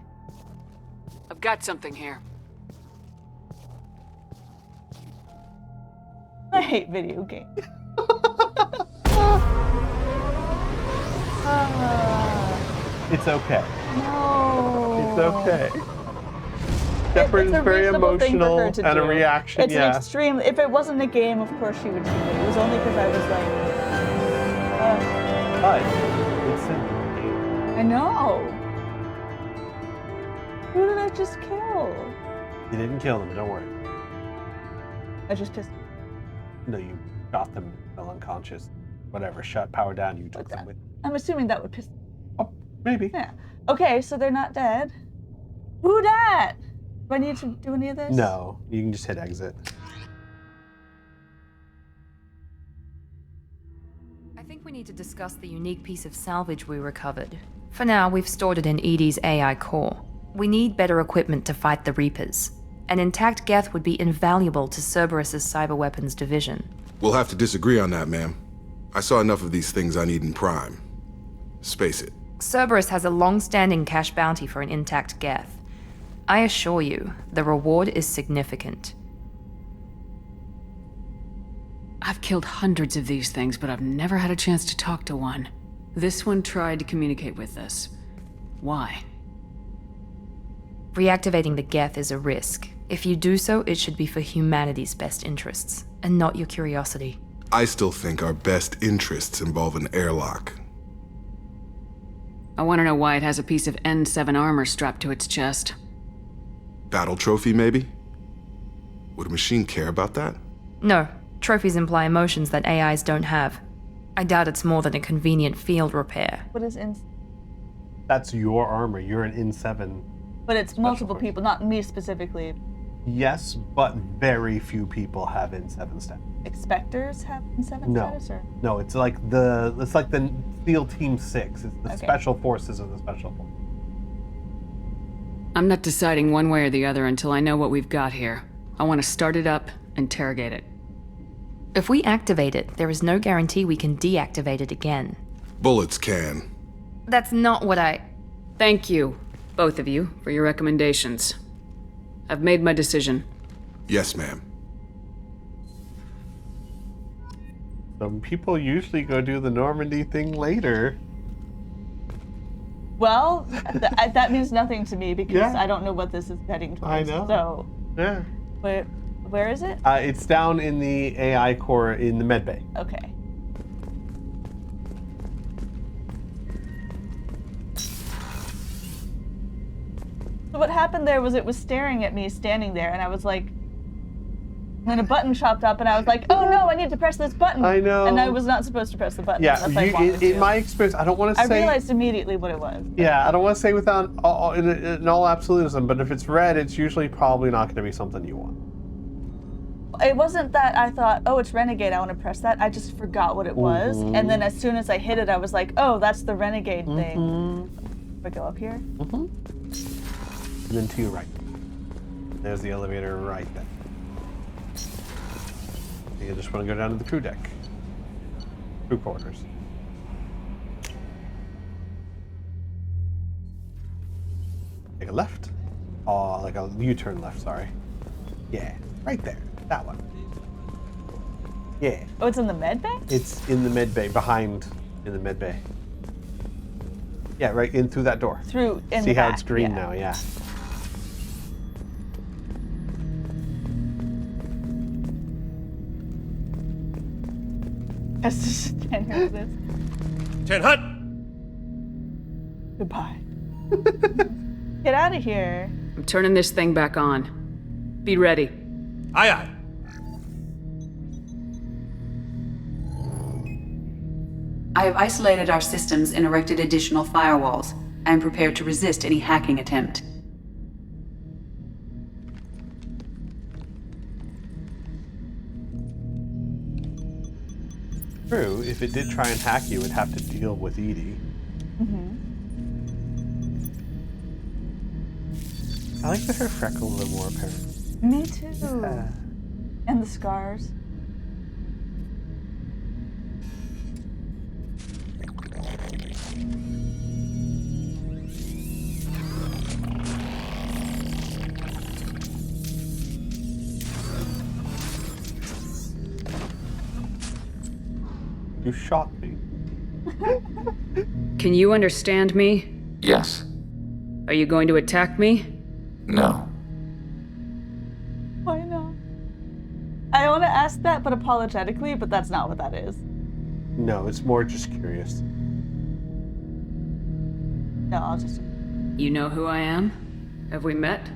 I've got something here. I hate video games. It's okay. No. It's okay. Shepard is very emotional and a reaction, It's an extreme. If it wasn't a game, of course she would shoot it. It was only because I was like. But it's a game. I know. Who did I just kill? You didn't kill them, don't worry. I just pissed. No, you shot them, fell unconscious. Whatever, shut power down, you took them with. I'm assuming that would piss. Oh, maybe. Yeah. Okay, so they're not dead. Who dat? Do I need to do any of this? No, you can just hit exit. I think we need to discuss the unique piece of salvage we recovered. For now, we've stored it in Edie's AI core. We need better equipment to fight the Reapers. An intact Geth would be invaluable to Cerberus's cyber weapons division. We'll have to disagree on that, ma'am. I saw enough of these things I need in Prime. Space it. Cerberus has a long-standing cash bounty for an intact Geth. I assure you, the reward is significant. I've killed hundreds of these things, but I've never had a chance to talk to one. This one tried to communicate with us. Why? Reactivating the Geth is a risk. If you do so, it should be for humanity's best interests, and not your curiosity. I still think our best interests involve an airlock. I want to know why it has a piece of N7 armor strapped to its chest. Battle trophy, maybe? Would a machine care about that? No, trophies imply emotions that AIs don't have. I doubt it's more than a convenient field repair. What is in? That's your armor. You're an N7. But it's multiple people, not me specifically. Yes, but very few people have N7 status. Expectors have N7 No, status, or? no, it's like the SEAL Team 6. It's the special forces of the special forces. I'm not deciding one way or the other until I know what we've got here. I want to start it up, interrogate it. If we activate it, there is no guarantee we can deactivate it again. Bullets can. That's not what I... Thank you, both of you, for your recommendations. I've made my decision. Yes, ma'am. Some people usually go do the Normandy thing later. Well, that means nothing to me because I don't know what this is heading towards. I know. So, yeah. Where is it? It's down in the AI core in the med bay. Okay. So what happened there was it was staring at me standing there, and I was like, And then a button chopped up, and I was like, "Oh no, I need to press this button." I know. And I was not supposed to press the button. Yeah, unless I wanted to. in my experience, I don't want to say. I realized immediately what it was. Yeah, I don't want to say without in all absolutism, but if it's red, it's usually probably not going to be something you want. It wasn't that I thought, "Oh, it's Renegade, I want to press that." I just forgot what it was, and then as soon as I hit it, I was like, "Oh, that's the Renegade thing." If I go up here. And then to your right. There's the elevator right there. You just want to go down to the crew deck. Crew quarters. Take a left. Oh, like a U-turn left, sorry. Yeah, right there. That one. Yeah. Oh, it's in the med bay? It's in the med bay, behind in the med bay. Yeah, right in through that door. Through in See the how back, it's green yeah. now, yeah. Let's just stand here with this. 10 hut! Goodbye. Get out of here. I'm turning this thing back on. Be ready. Aye, aye. I have isolated our systems and erected additional firewalls. I am prepared to resist any hacking attempt. True, if it did try and hack you, it'd have to deal with Edie. I like that her freckles are more apparent. Me too. Yeah. And the scars. You shot me. Can you understand me? Yes. Are you going to attack me? No. Why not? I want to ask that, but apologetically, but that's not what that is. No, it's more just curious. No, I'll just... You know who I am? Have we met?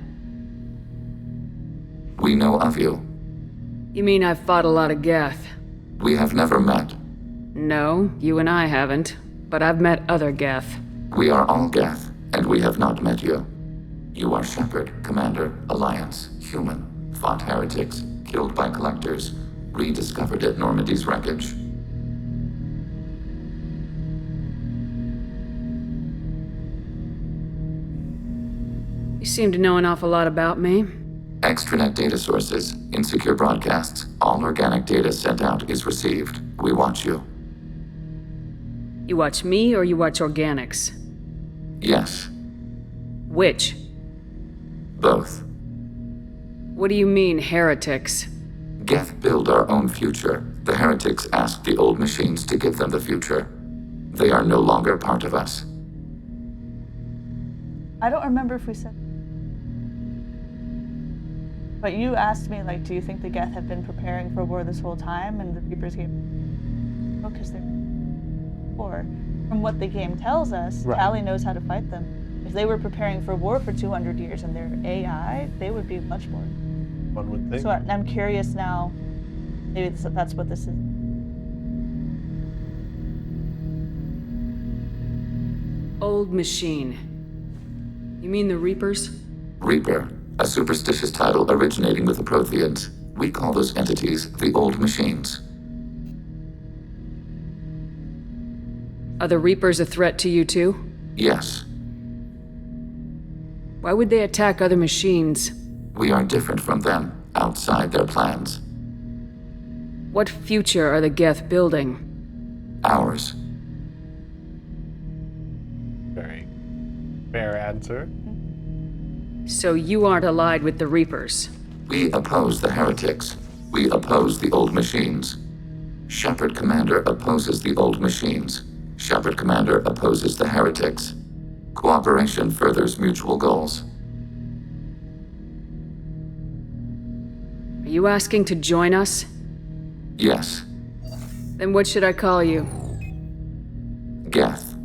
We know of you. You mean I've fought a lot of Geth? We have never met. No, you and I haven't. But I've met other Geth. We are all Geth, and we have not met you. You are Shepard, Commander, Alliance, human, fought heretics, killed by collectors, rediscovered at Normandy's wreckage. You seem to know an awful lot about me. Extranet data sources, insecure broadcasts, all organic data sent out is received. We watch you. You watch me or you watch organics? Yes. Which? Both. What do you mean, heretics? Geth build our own future. The heretics asked the old machines to give them the future. They are no longer part of us. I don't remember if we said... But you asked me, like, do you think the Geth have been preparing for war this whole time? And the Reapers gave... Oh, because they're... War. From what the game tells us, Right. Tali knows how to fight them. If they were preparing for war for 200 years and they're AI, they would be much more. One would think. So I'm curious now, maybe that's what this is. Old machine. You mean the Reapers? Reaper, a superstitious title originating with the Protheans. We call those entities the old machines. Are the Reapers a threat to you too? Yes, Why would they attack other machines? we are different from them, outside their plans. What future are the Geth building? Ours. Very fair answer. So you aren't allied with the Reapers? We oppose the heretics. We oppose the old machines. Shepard Commander opposes the old machines. Shepard Commander opposes the heretics. Cooperation furthers mutual goals. Are you asking to join us? Yes, Then what should I call you? Geth.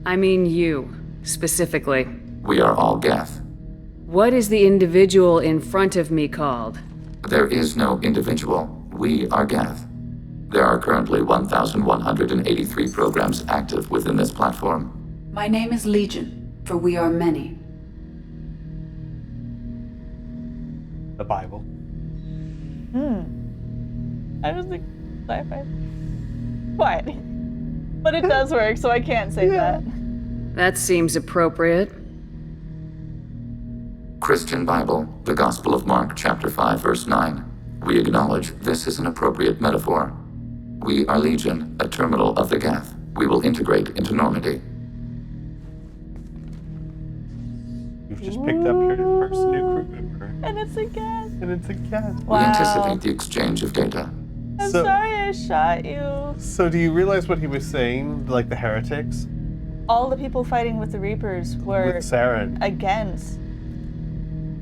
I mean you, specifically. We are all Geth. What is the individual in front of me called? There is no individual. We are Geth. There are currently 1,183 programs active within this platform. My name is Legion, for we are many. The Bible. I was like, sci-fi. What? But it does work, so I can't say that. That seems appropriate. Christian Bible, the Gospel of Mark, chapter 5, verse 9. We acknowledge this is an appropriate metaphor. We are Legion, a terminal of the Geth. We will integrate into Normandy. You've just picked up your first new crew member. And it's a Geth. And it's a Geth. We anticipate the exchange of data. I'm sorry I shot you. So do you realize what he was saying? Like the heretics? All the people fighting with the Reapers were With Saren. against.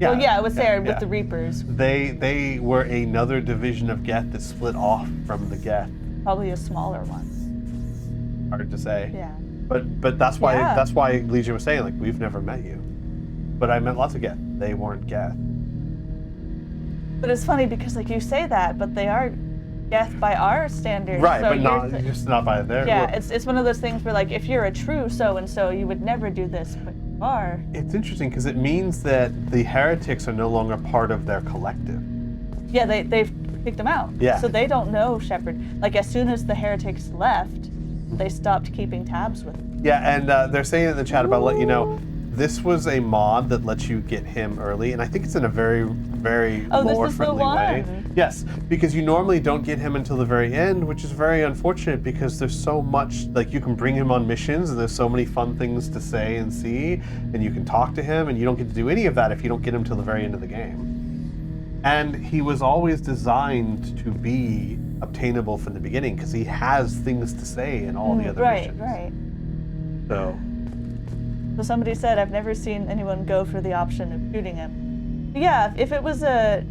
Well, yeah, it was Saren with the Reapers. They were another division of Geth that split off from the Geth. Probably a smaller one. Hard to say. Yeah. But that's why Legion was saying, like, we've never met you. But I met lots of Geth. They weren't Geth. But it's funny because, like, you say that, but they are Geth by our standards. Right, so but just not by theirs. Yeah, it's one of those things where, like, if you're a true so-and-so, you would never do this, but you are. It's interesting because it means that the heretics are no longer part of their collective. Yeah, they've kicked them out. Yeah. So they don't know Shepard. Like, as soon as the heretics left, they stopped keeping tabs with him. Yeah, and they're saying in the chat about let you know, this was a mod that lets you get him early, and I think it's in a very, very lore-friendly way. Yes, because you normally don't get him until the very end, which is very unfortunate because there's so much, like you can bring him on missions and there's so many fun things to say and see, and you can talk to him, and you don't get to do any of that if you don't get him till the very end of the game. And he was always designed to be obtainable from the beginning because he has things to say in all the other missions. Right. So somebody said, I've never seen anyone go for the option of shooting him. But yeah, if it was a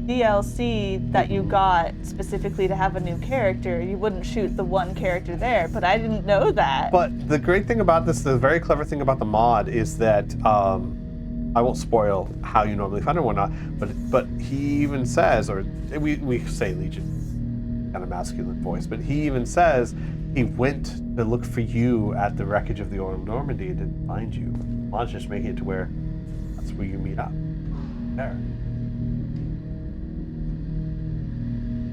DLC that you got specifically to have a new character, you wouldn't shoot the one character there, but I didn't know that. But the great thing about this, the very clever thing about the mod is that, I won't spoil how you normally find him or not, but he even says, or we say Legion, kind of masculine voice, but he even says he went to look for you at the wreckage of the Old Normandy and didn't find you. Mod's just making it to where that's where you meet up. There.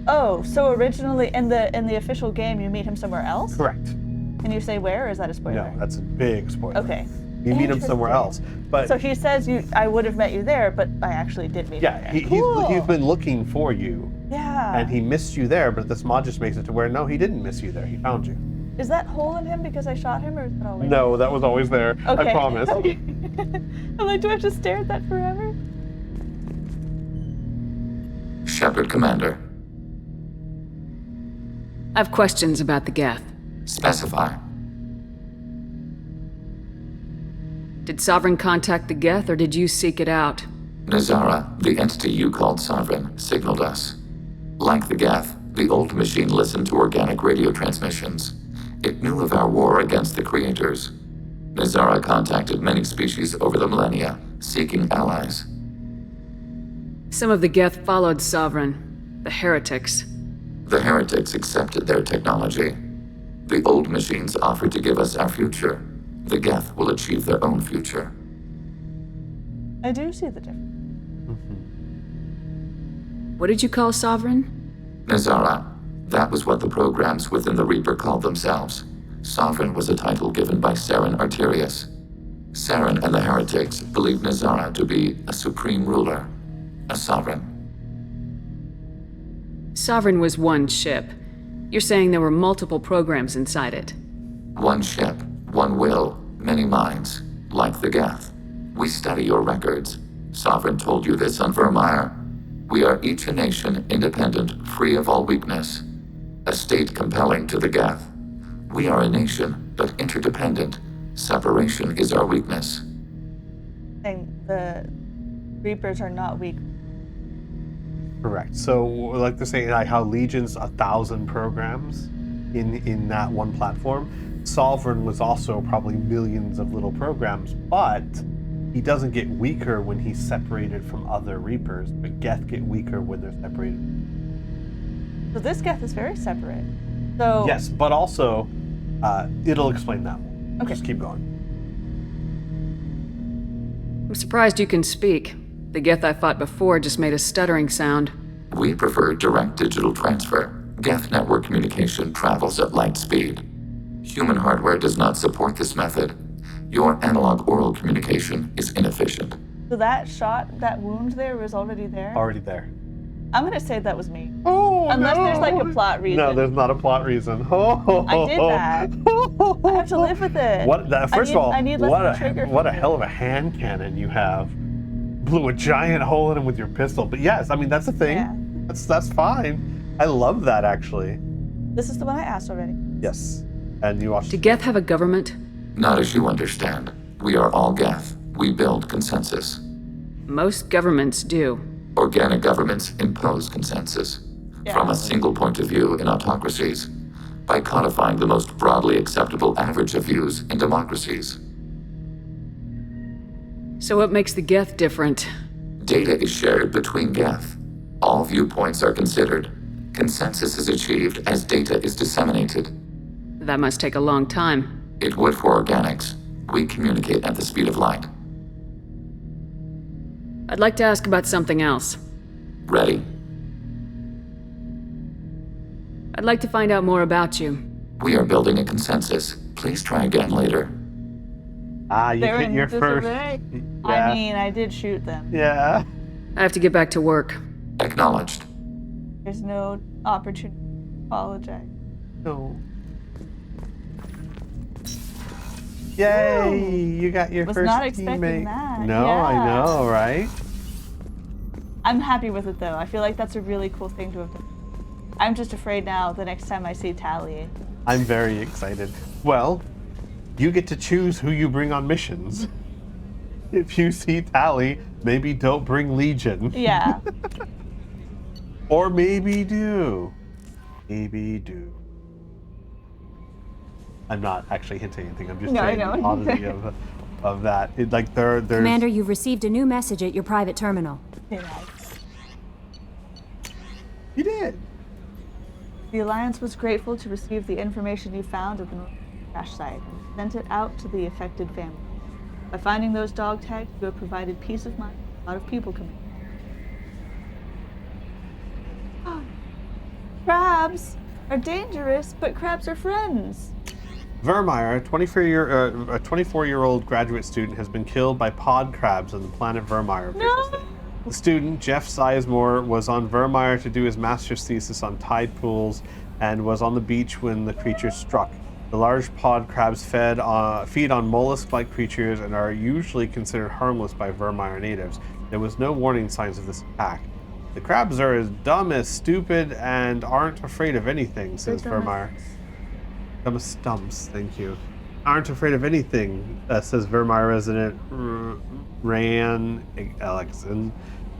Oh, so originally in the official game you meet him somewhere else? Correct. Can you say where, or is that a spoiler? No, that's a big spoiler. Okay. You meet him somewhere else. But so he says I would have met you there, but I actually did meet him there. He's been looking for you. Yeah. And he missed you there, but this mod just makes it to where no, he didn't miss you there. He found you. Is that hole in him because I shot him, or is that always? No, that was always there. Okay. I promise. Okay. I'm like, do I have to stare at that forever? Shepard Commander. I have questions about the Geth. Specify. Did Sovereign contact the Geth, or did you seek it out? Nazara, the entity you called Sovereign, signaled us. Like the Geth, the old machine listened to organic radio transmissions. It knew of our war against the creators. Nazara contacted many species over the millennia, seeking allies. Some of the Geth followed Sovereign, the heretics. The heretics accepted their technology. The old machines offered to give us our future. The Geth will achieve their own future. I do see the difference. What did you call Sovereign? Nazara. That was what the programs within the Reaper called themselves. Sovereign was a title given by Saren Arterius. Saren and the heretics believed Nazara to be a supreme ruler, a sovereign. Sovereign was one ship. You're saying there were multiple programs inside it. One ship, one will, many minds, like the Geth. We study your records. Sovereign told you this on Vermeer. We are each a nation independent, free of all weakness. A state compelling to the Geth. We are a nation, but interdependent. Separation is our weakness. And the Reapers are not weak. Correct. So, like they're saying, like how Legion's 1,000 programs in that one platform. Sovereign was also probably millions of little programs, but he doesn't get weaker when he's separated from other Reapers, but Geth get weaker when they're separated. So this Geth is very separate. So Yes, but also, it'll explain that more. Okay. Just keep going. I'm surprised you can speak. The Geth I fought before just made a stuttering sound. We prefer direct digital transfer. Geth network communication travels at light speed. Human hardware does not support this method. Your analog oral communication is inefficient. So that wound there was already there? Already there. I'm gonna say that was me. Oh, Unless no. there's like a plot reason. No, there's not a plot reason. Oh, I did that. I have to live with it. First of all, I need less what of a trigger. what a hell of a hand cannon you have. Blew a giant hole in him with your pistol. But yes, I mean, that's the thing. Yeah. That's fine. I love that, actually. This is the one I asked already. Yes. And you watched. Do Geth have a government? Not as you understand. We are all Geth. We build consensus. Most governments do. Organic governments impose consensus. From a single point of view in autocracies, by codifying the most broadly acceptable average of views in democracies. So what makes the Geth different? Data is shared between Geth. All viewpoints are considered. Consensus is achieved as data is disseminated. That must take a long time. It would for organics. We communicate at the speed of light. I'd like to ask about something else. Ready? I'd like to find out more about you. We are building a consensus. Please try again later. You They're hit in your first. disarray. Yeah. I mean, I did shoot them. Yeah. I have to get back to work. Acknowledged. There's no opportunity to apologize. No. Yay! You got your Was first not expecting teammate. that. No, Yeah. I know, right? I'm happy with it though. I feel like that's a really cool thing to have done. I'm just afraid now the next time I see Tally. I'm very excited. Well, you get to choose who you bring on missions. If you see Tally, maybe don't bring Legion. Yeah. Or maybe do. Maybe do. I'm not actually hinting anything. I'm just saying the oddity of that. There's. Commander, you've received a new message at your private terminal. You did. The Alliance was grateful to receive the information you found at the crash site and sent it out to the affected family. By finding those dog tags, you have provided peace of mind to a lot of people coming. Crabs are dangerous, but crabs are friends. Vermeer, a 24-year-old graduate student, has been killed by pod crabs on the planet Vermeer. No! The student, Jeff Sizemore, was on Vermeer to do his master's thesis on tide pools and was on the beach when the creatures struck. The large pod crabs feed on mollusk-like creatures and are usually considered harmless by Vermeer natives. There was no warning signs of this attack. The crabs are as dumb as stupid and aren't afraid of anything, says Vermeer. Dumb as stumps, thank you. Aren't afraid of anything, says Vermeer resident Ran Alex. And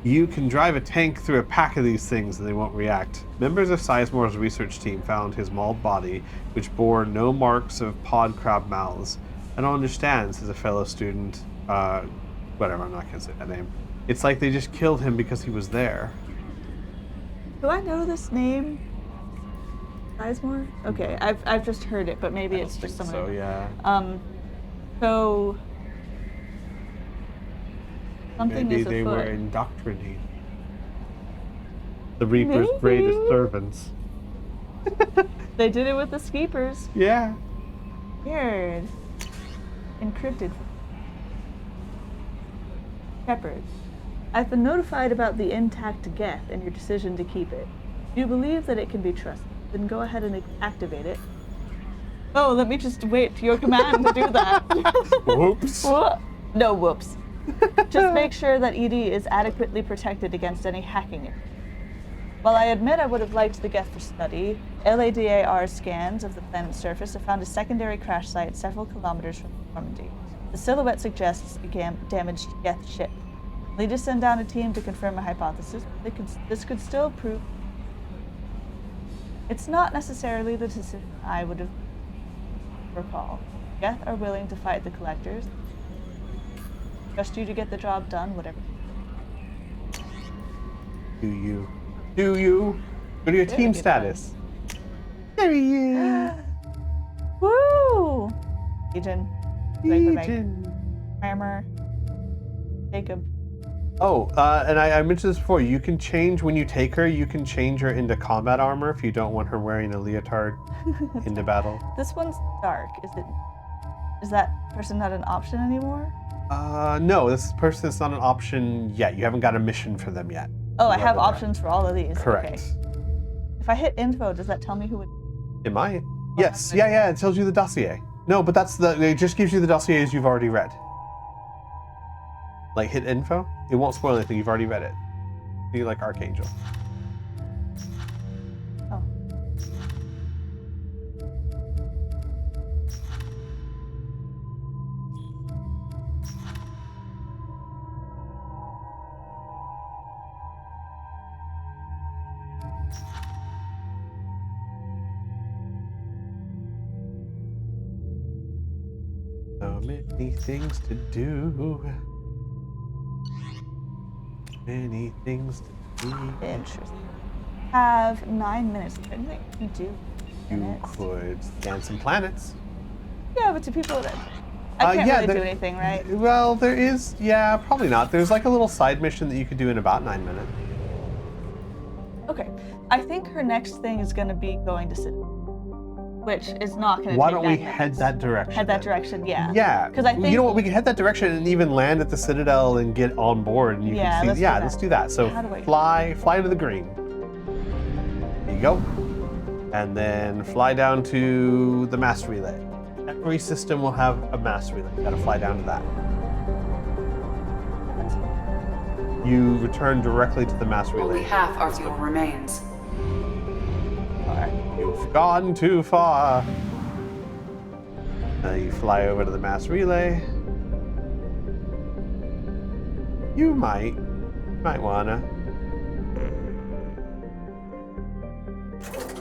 you can drive a tank through a pack of these things and they won't react. Members of Sizemore's research team found his mauled body, which bore no marks of pod crab mouths. I don't understand, says a fellow student. Whatever, I'm not going to say that name. It's like they just killed him because he was there. Do I know this name? Sizemore? Okay, I've just heard it, but maybe it's just someone. So yeah. So something Maybe is they afoot. were indoctrinated. The Reaper's greatest servants. They did it with the Skeepers. Yeah. Weird. Encrypted. Shepard, I've been notified about the intact Geth and your decision to keep it. Do you believe that it can be trusted? Then go ahead and activate it. Oh, let me just wait to your command to do that. Whoops. No whoops. Just make sure that ED is adequately protected against any hacking. While I admit I would have liked the Geth for study, LADAR scans of the planet's surface have found a secondary crash site several kilometers from Normandy. The silhouette suggests a damaged Geth ship. Need to send down a team to confirm a hypothesis. This could still prove. It's not necessarily the decision I would have recalled. Geth are willing to fight the collectors. Trust you to get the job done, whatever. Do you? Do you? Go to your Very team good status. There he is. Woo! Legion. Legion. Armor. Jacob. Oh, and I mentioned this before. You can change when you take her. You can change her into combat armor if you don't want her wearing a leotard into battle. This one's dark. Is that person not an option anymore? No, this person is not an option yet. You haven't got a mission for them yet. Oh, I have options for all of these. Correct. Okay. If I hit info, does that tell me who it? It might. Yes. Yeah. It tells you the dossier. No, but it just gives you the dossiers you've already read. Like hit info. It won't spoil anything. You've already read it. You like Archangel. Oh. So many things to do. Many things to do. Interesting. Have 9 minutes. I think I can do. You could scan some planets. Yeah, but to people that I can't really do anything, right? Well, there is. Yeah, probably not. There's like a little side mission that you could do in about 9 minutes. Okay. I think her next thing is going to be going to City, which is not going to. Why don't we head that direction? Head that direction, yeah. Yeah. Because I think you know what, we can head that direction and even land at the Citadel and get on board, and you can see. Let's do that. So fly to the green. There you go. And then fly down to the mass relay. Every system will have a mass relay. You gotta fly down to that. You return directly to the mass relay. Only half our fuel remains. Alright, you've gone too far. Now you fly over to the mass relay. You might wanna.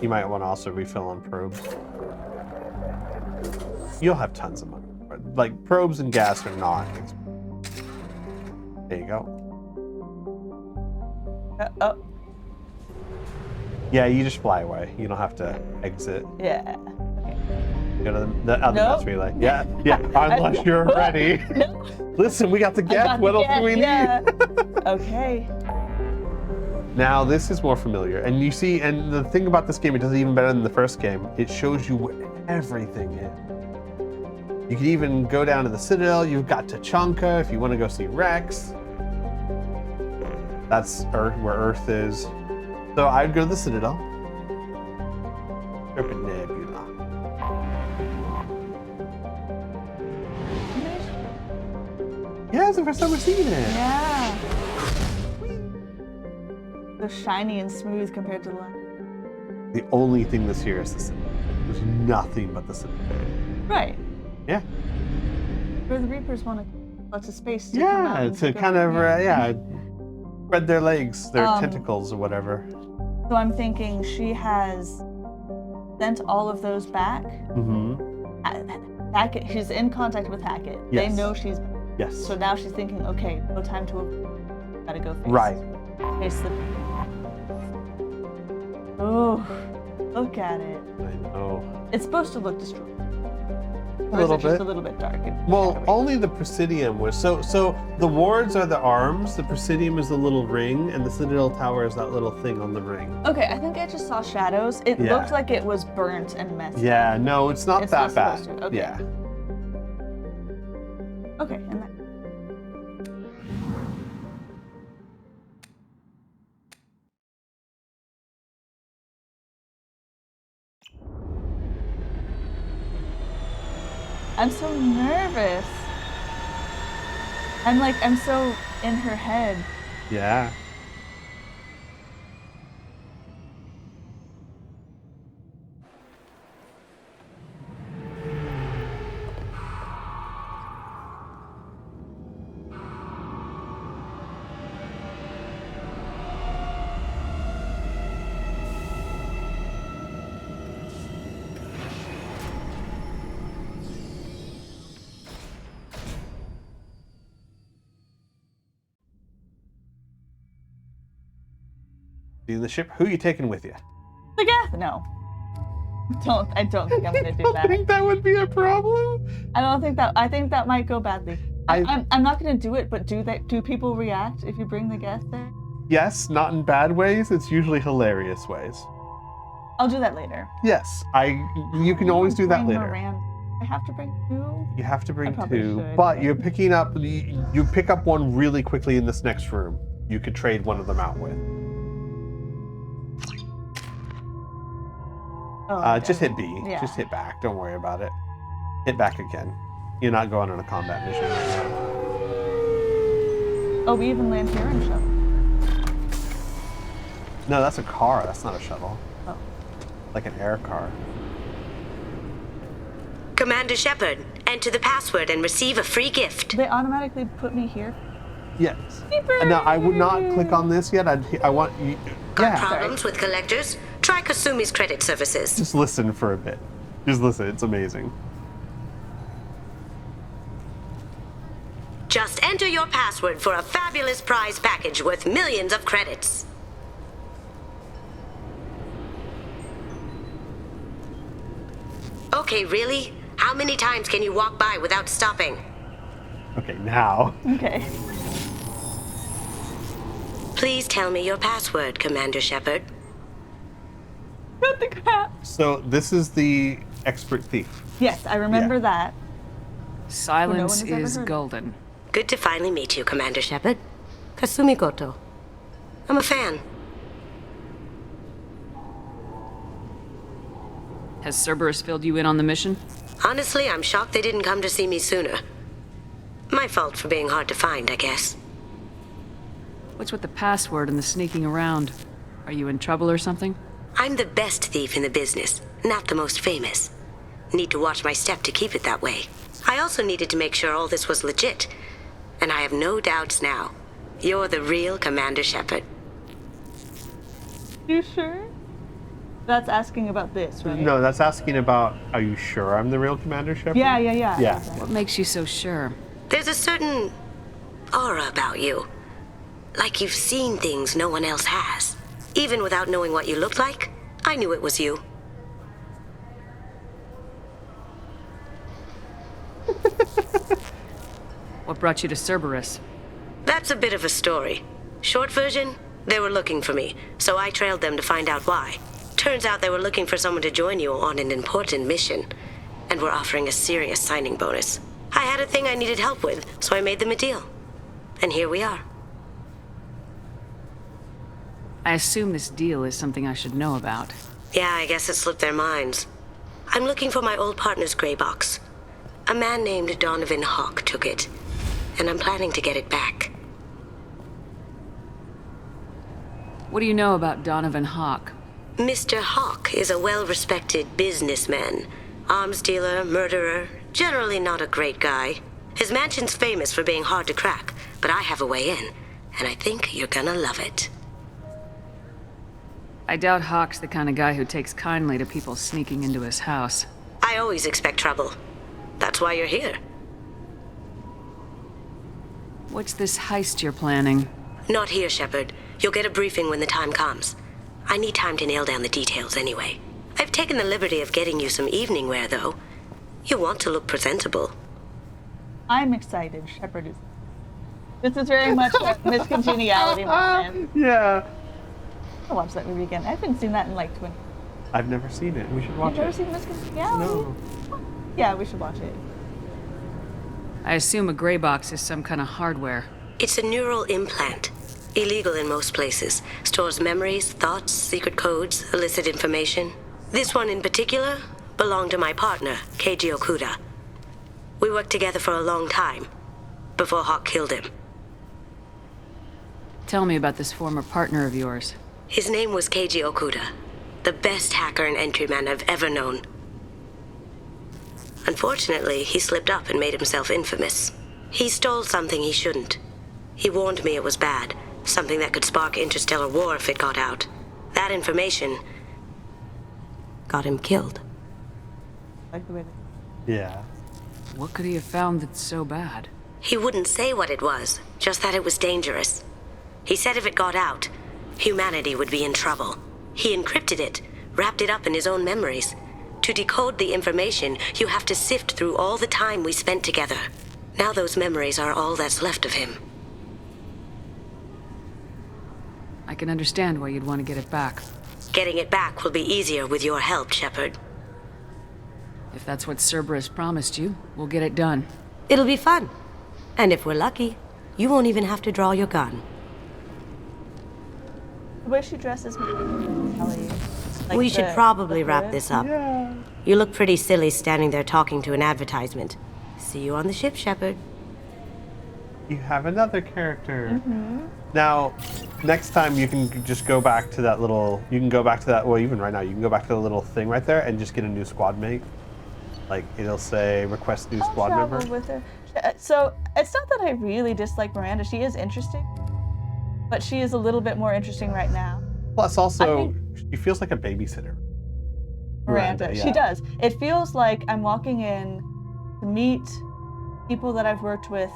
You might want to also refill on probes. You'll have tons of money. Like, probes and gas are not expensive. There you go. Oh. Yeah, you just fly away. You don't have to exit. Yeah. Okay. Go to the other mass relay. Yeah, unless you're ready. No. Listen, we got the gas. What else do we need? Okay. Now, this is more familiar. And you see, and the thing about this game, it does it even better than the first game. It shows you where everything is. You can even go down to the Citadel. You've got Tachanka if you want to go see Rex. That's Earth, where Earth is. So I'd go to the Citadel. Serpent Nebula. Yeah, it's the first time we're seeing it. Yeah. So shiny and smooth compared to the last. The only thing this year is the Citadel. There's nothing but the Citadel. Right. Yeah. Where the Reapers want lots of space to come out and to kind of spread their legs, their tentacles or whatever. So I'm thinking she has sent all of those back. Mm-hmm. Hackett, she's in contact with Hackett. Yes. They know she's. Yes. So now she's thinking, okay, no time to. Gotta go face. Right. Face the. Oh, look at it. I know. It's supposed to look destroyed. A little Just bit. a little bit dark. Well, only the Presidium was. So the wards are the arms, the Presidium is the little ring, and the Citadel Tower is that little thing on the ring. Okay, I think I just saw shadows. It Yeah. looked like it was burnt and messy. Yeah, no, it's not that bad. supposed to. Okay. Yeah. Okay, and that. I'm so nervous. I'm so in her head. Yeah. In the ship, who are you taking with you? The gas? No. I don't think I'm gonna do that. I think that would be a problem. I think that might go badly. I'm not gonna do it, but do people react if you bring the guest there? Yes, not in bad ways. It's usually hilarious ways. I'll do that later. Yes, you can always do that later. I have to bring 2? You have to bring 2, should. but you're picking up. You pick up one really quickly in this next room. You could trade one of them out with. Just hit B. Yeah. Just hit back. Don't worry about it. Hit back again. You're not going on a combat mission right now. Oh, we even land here in shuttle. No, that's a car. That's not a shuttle. Oh. Like an air car. Commander Shepard, enter the password and receive a free gift. They automatically put me here. Yes. No, I would not click on this yet. I want you. Got problems with collectors? Try Kasumi's credit services. Just listen for a bit. Just listen. It's amazing. Just enter your password for a fabulous prize package worth millions of credits. Okay, really? How many times can you walk by without stopping? Okay, now. Okay. Please tell me your password, Commander Shepard. What the crap? So this is the expert thief. Yes, I remember that. Silence No one has is ever heard. golden. Good to finally meet you, Commander Shepard. Kasumi Goto. I'm a fan. Has Cerberus filled you in on the mission? Honestly, I'm shocked they didn't come to see me sooner. My fault for being hard to find, I guess. What's with the password and the sneaking around? Are you in trouble or something? I'm the best thief in the business, not the most famous. Need to watch my step to keep it that way. I also needed to make sure all this was legit. And I have no doubts now. You're the real Commander Shepard. You sure? That's asking about this, right? No, that's asking about, are you sure I'm the real Commander Shepard? Yeah. Yeah. What makes you so sure? There's a certain aura about you. Like you've seen things no one else has. Even without knowing what you looked like, I knew it was you. What brought you to Cerberus? That's a bit of a story. Short version, they were looking for me, so I trailed them to find out why. Turns out they were looking for someone to join you on an important mission, and were offering a serious signing bonus. I had a thing I needed help with, so I made them a deal. And here we are. I assume this deal is something I should know about. Yeah, I guess it slipped their minds. I'm looking for my old partner's gray box. A man named Donovan Hawk took it, and I'm planning to get it back. What do you know about Donovan Hawk? Mr. Hawk is a well-respected businessman. Arms dealer, murderer, generally not a great guy. His mansion's famous for being hard to crack, but I have a way in, and I think you're gonna love it. I doubt Hawk's the kind of guy who takes kindly to people sneaking into his house. I always expect trouble. That's why you're here. What's this heist you're planning? Not here, Shepard. You'll get a briefing when the time comes. I need time to nail down the details anyway. I've taken the liberty of getting you some evening wear, though. You want to look presentable. I'm excited. Shepard is. This is very much a miscongeniality moment. Yeah. I'll watch that movie again. I haven't seen that in like 20 years. I've never seen it. We should watch You've it. never seen Miscongeniality? No. Yeah, we should watch it. I assume a gray box is some kind of hardware. It's a neural implant. Illegal in most places. Stores memories, thoughts, secret codes, illicit information. This one in particular belonged to my partner, Keiji Okuda. We worked together for a long time, before Hawk killed him. Tell me about this former partner of yours. His name was Keiji Okuda, the best hacker and entryman I've ever known. Unfortunately, he slipped up and made himself infamous. He stole something he shouldn't. He warned me it was bad, something that could spark interstellar war if it got out. That information got him killed. Like the way Yeah. What could he have found that's so bad? He wouldn't say what it was, just that it was dangerous. He said if it got out, humanity would be in trouble. He encrypted it, wrapped it up in his own memories. To decode the information, you have to sift through all the time we spent together. Now those memories are all that's left of him. I can understand why you'd want to get it back. Getting it back will be easier with your help, Shepard. If that's what Cerberus promised you, we'll get it done. It'll be fun. And if we're lucky, you won't even have to draw your gun. The way she dresses me, Kelly. Like We should probably wrap this up. Yeah. You look pretty silly standing there talking to an advertisement. See you on the ship, Shepard. You have another character. Now, next time you can just go back to that little. You can go back to that. Well, even right now, you can go back to the little thing right there and just get a new squad mate. Like it'll say request new squad member. With her. So it's not that I really dislike Miranda. She is interesting, but she is a little bit more interesting right now. Plus, also, she feels like a babysitter. Miranda, yeah. she does. It feels like I'm walking in to meet people that I've worked with.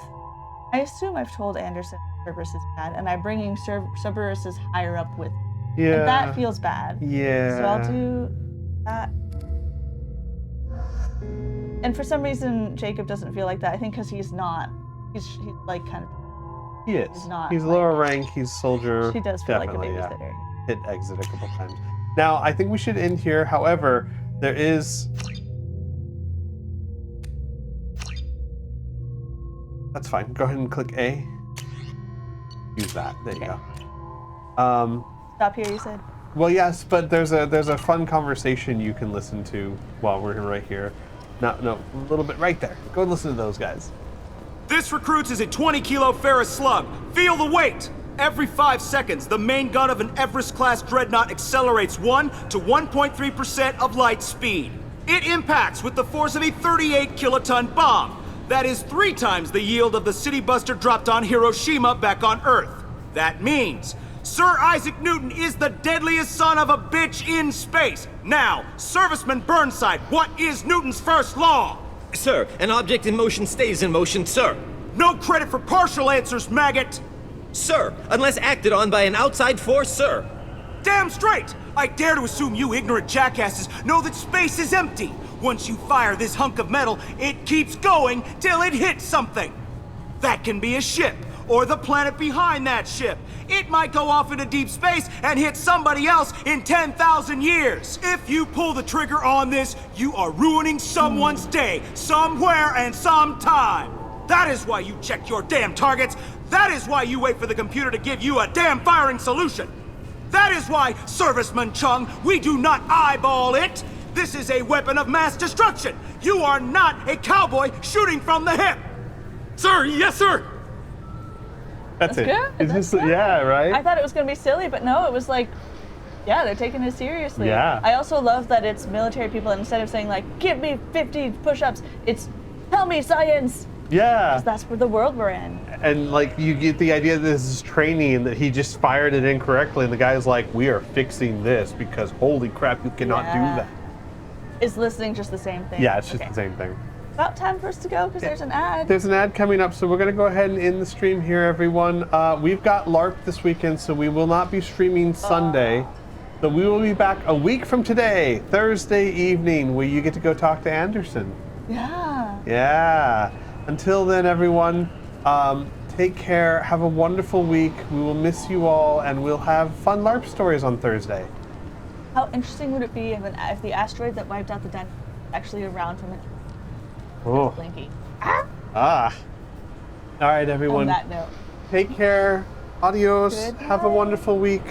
I assume I've told Anderson Cerberus is bad, and I'm bringing Cerberus's higher up with me. Yeah. And that feels bad. Yeah. So I'll do that. And for some reason, Jacob doesn't feel like that. I think because he's not. He's like kind of. He is. He's not. He's lower rank. He's soldier. She does feel like a Definitely, babysitter. Yeah. Hit exit a couple times. Now, I think we should end here. However, there is. That's fine. Go ahead and click A. Use that. There you go. Stop here, you said? Well, yes, but there's a fun conversation you can listen to while we're right here. No, a little bit right there. Go and listen to those guys. This recruits is a 20-kilo Ferris slug. Feel the weight! Every 5 seconds, the main gun of an Everest-class dreadnought accelerates 1 to 1.3% of light speed. It impacts with the force of a 38-kiloton bomb. That is 3 times the yield of the city buster dropped on Hiroshima back on Earth. That means Sir Isaac Newton is the deadliest son of a bitch in space. Now, Serviceman Burnside, what is Newton's first law? Sir, an object in motion stays in motion, sir. No credit for partial answers, maggot! Sir, unless acted on by an outside force, sir. Damn straight! I dare to assume you ignorant jackasses know that space is empty. Once you fire this hunk of metal, it keeps going till it hits something. That can be a ship, or the planet behind that ship. It might go off into deep space and hit somebody else in 10,000 years. If you pull the trigger on this, you are ruining someone's day, somewhere and sometime. That is why you check your damn targets. That is why you wait for the computer to give you a damn firing solution. That is why, Serviceman Chung, we do not eyeball it. This is a weapon of mass destruction. You are not a cowboy shooting from the hip. Sir, yes, sir. That's it. Good. It's That's just, good. yeah, right? I thought it was going to be silly, but no, it was like, yeah, they're taking it seriously. Yeah. I also love that it's military people, and instead of saying like, give me 50 push-ups, it's tell me science. Yeah. 'Cause that's the world we're in. And like you get the idea that this is training and that he just fired it incorrectly, and the guy's like, "We are fixing this because holy crap, you cannot do that." Is listening just the same thing? Yeah, it's just the same thing. About time for us to go because there's an ad. There's an ad coming up, so we're gonna go ahead and end the stream here, everyone. We've got LARP this weekend, so we will not be streaming Sunday. So we will be back a week from today, Thursday evening, where you get to go talk to Anderson. Yeah. Yeah. Until then, everyone, take care. Have a wonderful week. We will miss you all, and we'll have fun LARP stories on Thursday. How interesting would it be if the asteroid that wiped out the den actually around from it? Oh. Blinky. Ah. All right, everyone. On that note. Take care. Adios. Goodbye. Have a wonderful week.